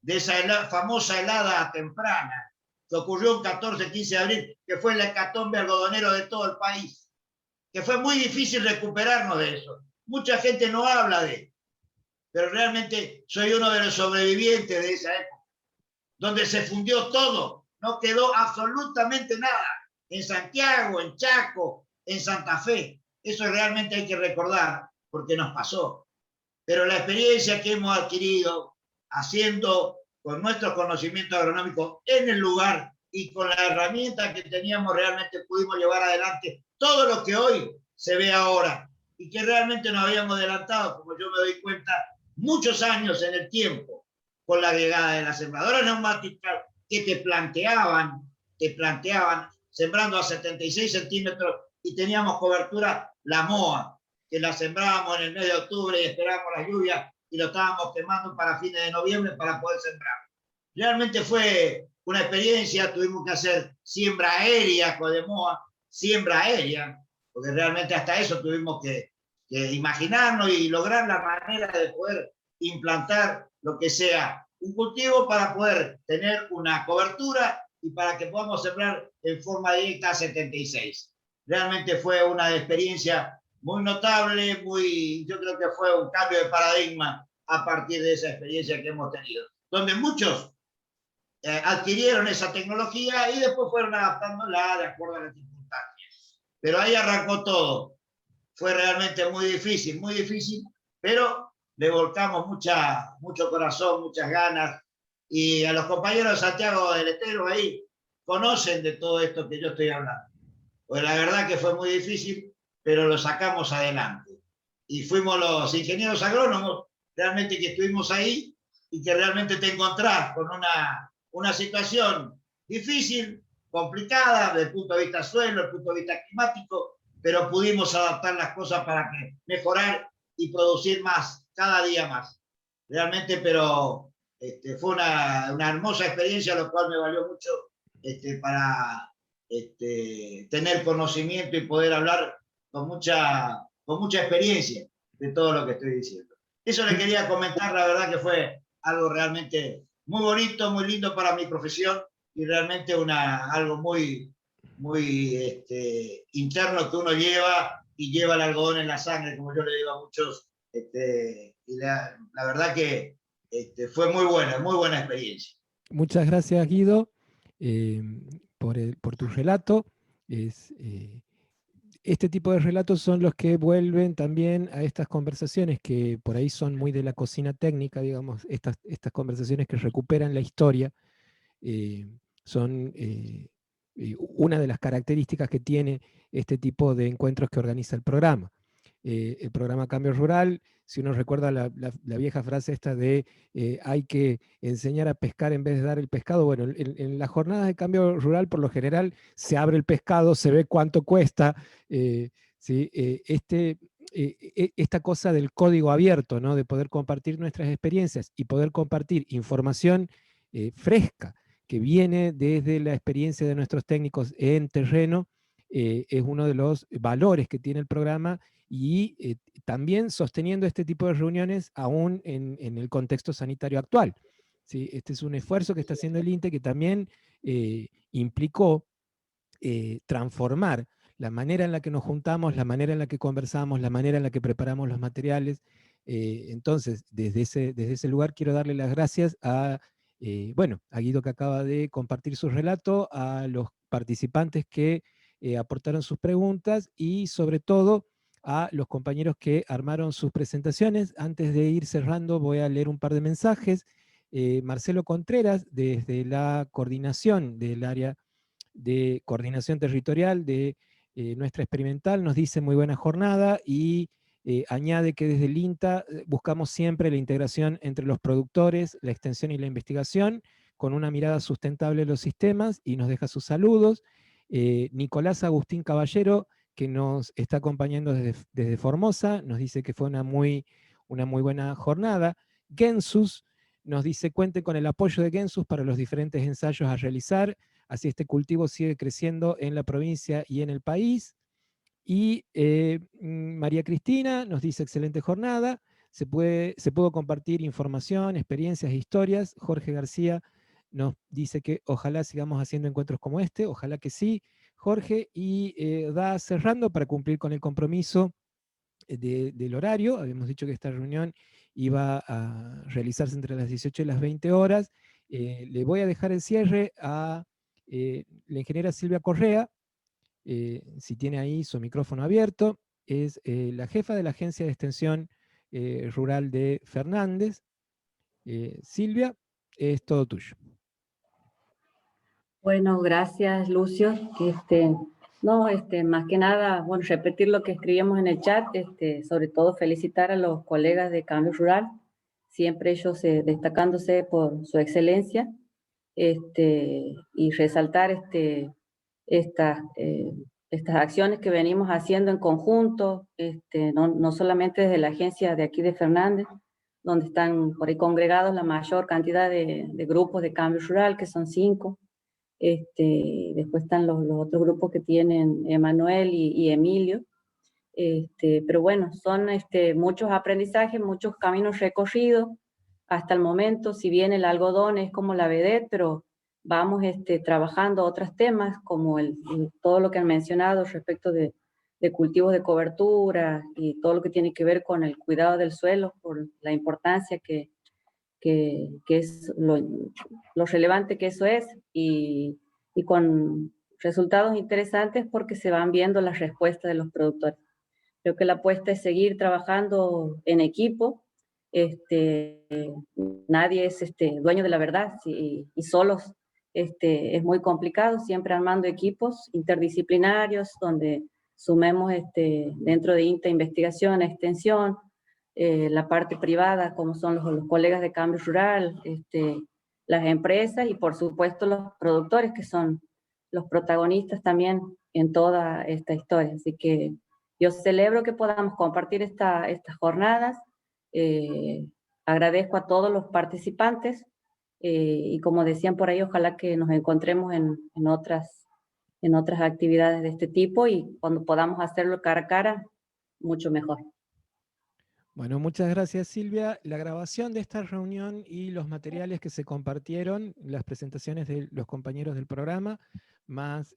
de esa famosa helada temprana, que ocurrió un 14-15 de abril, que fue la hecatombe algodonero de todo el país, que fue muy difícil recuperarnos de eso. Mucha gente no habla de eso, pero realmente soy uno de los sobrevivientes de esa época, donde se fundió todo, no quedó absolutamente nada, en Santiago, en Chaco, en Santa Fe. Eso realmente hay que recordar, porque nos pasó. Pero la experiencia que hemos adquirido haciendo con nuestro conocimiento agronómico en el lugar y con la herramienta que teníamos, realmente pudimos llevar adelante todo lo que hoy se ve ahora y que realmente nos habíamos adelantado, como yo me doy cuenta, muchos años en el tiempo con la llegada de las sembradoras neumáticas que te planteaban sembrando a 76 centímetros y teníamos cobertura la MOA, que la sembrábamos en el mes de octubre y esperábamos la lluvia y lo estábamos quemando para fines de noviembre para poder sembrar. Realmente fue una experiencia, tuvimos que hacer siembra aérea con de MOA, siembra aérea, porque realmente hasta eso tuvimos que imaginarnos y lograr la manera de poder implantar lo que sea un cultivo para poder tener una cobertura y para que podamos sembrar en forma directa a 76. Realmente fue una experiencia muy notable, yo creo que fue un cambio de paradigma a partir de esa experiencia que hemos tenido, donde muchos adquirieron esa tecnología y después fueron adaptándola de acuerdo a las circunstancias. Pero ahí arrancó todo. Fue realmente muy difícil, pero le volcamos mucho corazón, muchas ganas, y a los compañeros de Santiago del Estero ahí conocen de todo esto que yo estoy hablando. Pues la verdad que fue muy difícil, pero lo sacamos adelante. Y fuimos los ingenieros agrónomos realmente que estuvimos ahí y que realmente te encontrás con una situación difícil, complicada desde el punto de vista suelo, desde el punto de vista climático, pero pudimos adaptar las cosas para mejorar y producir más, cada día más. Realmente, pero fue una hermosa experiencia, lo cual me valió mucho para tener conocimiento y poder hablar con mucha experiencia de todo lo que estoy diciendo. Eso le quería comentar, la verdad que fue algo realmente muy bonito, muy lindo para mi profesión y realmente algo muy interno que uno lleva y lleva el algodón en la sangre, como yo le digo a muchos, y la verdad que fue muy buena experiencia. Muchas gracias, Guido, por tu relato. Este tipo de relatos son los que vuelven también a estas conversaciones que por ahí son muy de la cocina técnica, digamos, estas conversaciones que recuperan la historia, son una de las características que tiene este tipo de encuentros que organiza el programa. El programa Cambio Rural, si uno recuerda la vieja frase esta de hay que enseñar a pescar en vez de dar el pescado, bueno, en las jornadas de Cambio Rural por lo general se abre el pescado, se ve cuánto cuesta, ¿sí? Esta cosa del código abierto, ¿no? De poder compartir nuestras experiencias y poder compartir información fresca que viene desde la experiencia de nuestros técnicos en terreno, es uno de los valores que tiene el programa y también sosteniendo este tipo de reuniones aún en el contexto sanitario actual. ¿Sí? Este es un esfuerzo que está haciendo el INTE que también implicó transformar la manera en la que nos juntamos, la manera en la que conversamos, la manera en la que preparamos los materiales. Entonces, desde ese lugar quiero darle las gracias a Guido, que acaba de compartir su relato, a los participantes que aportaron sus preguntas y sobre todo a los compañeros que armaron sus presentaciones. Antes de ir cerrando voy a leer un par de mensajes. Marcelo Contreras, desde la coordinación del área de coordinación territorial de nuestra experimental, nos dice muy buena jornada y añade que desde el INTA buscamos siempre la integración entre los productores, la extensión y la investigación, con una mirada sustentable de los sistemas, y nos deja sus saludos. Nicolás Agustín Caballero, que nos está acompañando desde Formosa, nos dice que fue una muy buena jornada. Gensus nos dice: cuente con el apoyo de Gensus para los diferentes ensayos a realizar, así este cultivo sigue creciendo en la provincia y en el país. Y María Cristina nos dice: excelente jornada, se pudo compartir información, experiencias e historias. Jorge García nos dice que ojalá sigamos haciendo encuentros como este, ojalá que sí, Jorge, y va cerrando para cumplir con el compromiso del horario. Habíamos dicho que esta reunión iba a realizarse entre las 18 y las 20 horas. Le voy a dejar el cierre a la ingeniera Silvia Correa, si tiene ahí su micrófono abierto. Es la jefa de la Agencia de Extensión Rural de Fernández. Silvia, es todo tuyo. Bueno, gracias, Lucio. Más que nada, bueno, repetir lo que escribíamos en el chat, sobre todo felicitar a los colegas de Cambio Rural, siempre ellos destacándose por su excelencia, y resaltar estas acciones que venimos haciendo en conjunto, no solamente desde la agencia de aquí de Fernández, donde están por ahí congregados la mayor cantidad de grupos de Cambio Rural, que son 5. Después están los otros grupos que tienen Emanuel y Emilio. Pero bueno, son muchos aprendizajes, muchos caminos recorridos hasta el momento. Si bien el algodón es como la vedette, pero vamos trabajando otros temas como todo lo que han mencionado respecto de cultivos de cobertura y todo lo que tiene que ver con el cuidado del suelo, por la importancia que es lo relevante que eso es, y con resultados interesantes porque se van viendo las respuestas de los productores. Creo que la apuesta es seguir trabajando en equipo. Nadie es dueño de la verdad, y solos es muy complicado, siempre armando equipos interdisciplinarios donde sumemos dentro de INTA investigación, extensión, la parte privada, como son los colegas de Cambio Rural, las empresas y por supuesto los productores, que son los protagonistas también en toda esta historia. Así que yo celebro que podamos compartir estas jornadas. Agradezco a todos los participantes, y como decían por ahí, ojalá que nos encontremos en otras actividades de este tipo, y cuando podamos hacerlo cara a cara, mucho mejor. Bueno, muchas gracias, Silvia. La grabación de esta reunión y los materiales que se compartieron, las presentaciones de los compañeros del programa, más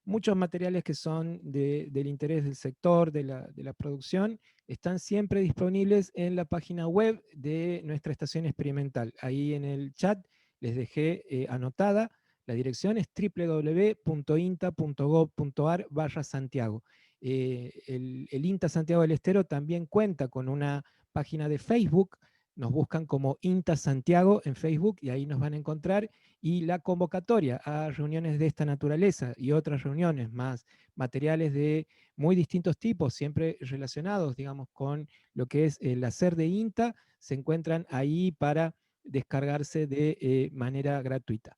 muchos materiales que son del interés del sector, de la producción, están siempre disponibles en la página web de nuestra estación experimental. Ahí en el chat les dejé anotada. La dirección es www.inta.gov.ar/Santiago. El INTA Santiago del Estero también cuenta con una página de Facebook. Nos buscan como INTA Santiago en Facebook y ahí nos van a encontrar. Y la convocatoria a reuniones de esta naturaleza y otras reuniones más, materiales de muy distintos tipos, siempre relacionados, digamos, con lo que es el hacer de INTA, se encuentran ahí para descargarse de manera gratuita.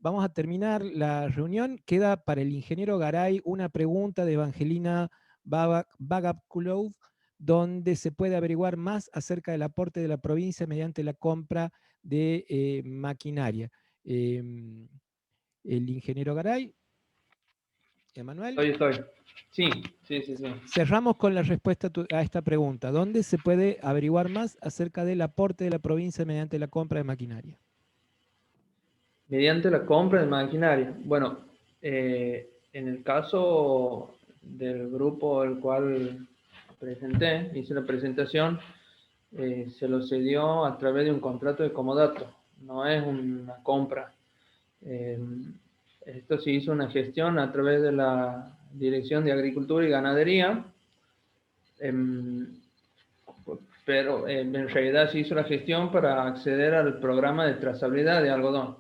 Vamos a terminar la reunión. Queda para el ingeniero Garay una pregunta de Evangelina Bagapkulov, donde se puede averiguar más acerca del aporte de la provincia mediante la compra de maquinaria. El ingeniero Garay. Emanuel. Estoy. Sí. Cerramos con la respuesta a esta pregunta. ¿Dónde se puede averiguar más acerca del aporte de la provincia mediante la compra de maquinaria? Mediante la compra de maquinaria. Bueno, en el caso del grupo al cual hice la presentación, se lo cedió a través de un contrato de comodato, no es una compra. Esto se hizo una gestión a través de la Dirección de Agricultura y Ganadería, pero en realidad se hizo la gestión para acceder al programa de trazabilidad de algodón.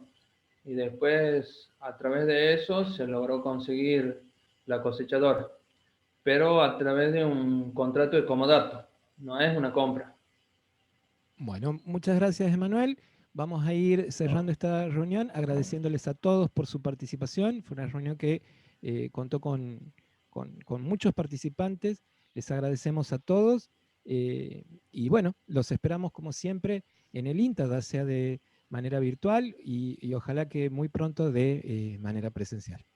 Y después, a través de eso, se logró conseguir la cosechadora, pero a través de un contrato de comodato, no es una compra. Bueno, muchas gracias, Emanuel. Vamos a ir cerrando esta reunión, agradeciéndoles a todos por su participación. Fue una reunión que contó con muchos participantes. Les agradecemos a todos. Y bueno, los esperamos como siempre en el INTA, ya sea de manera virtual y ojalá que muy pronto de manera presencial.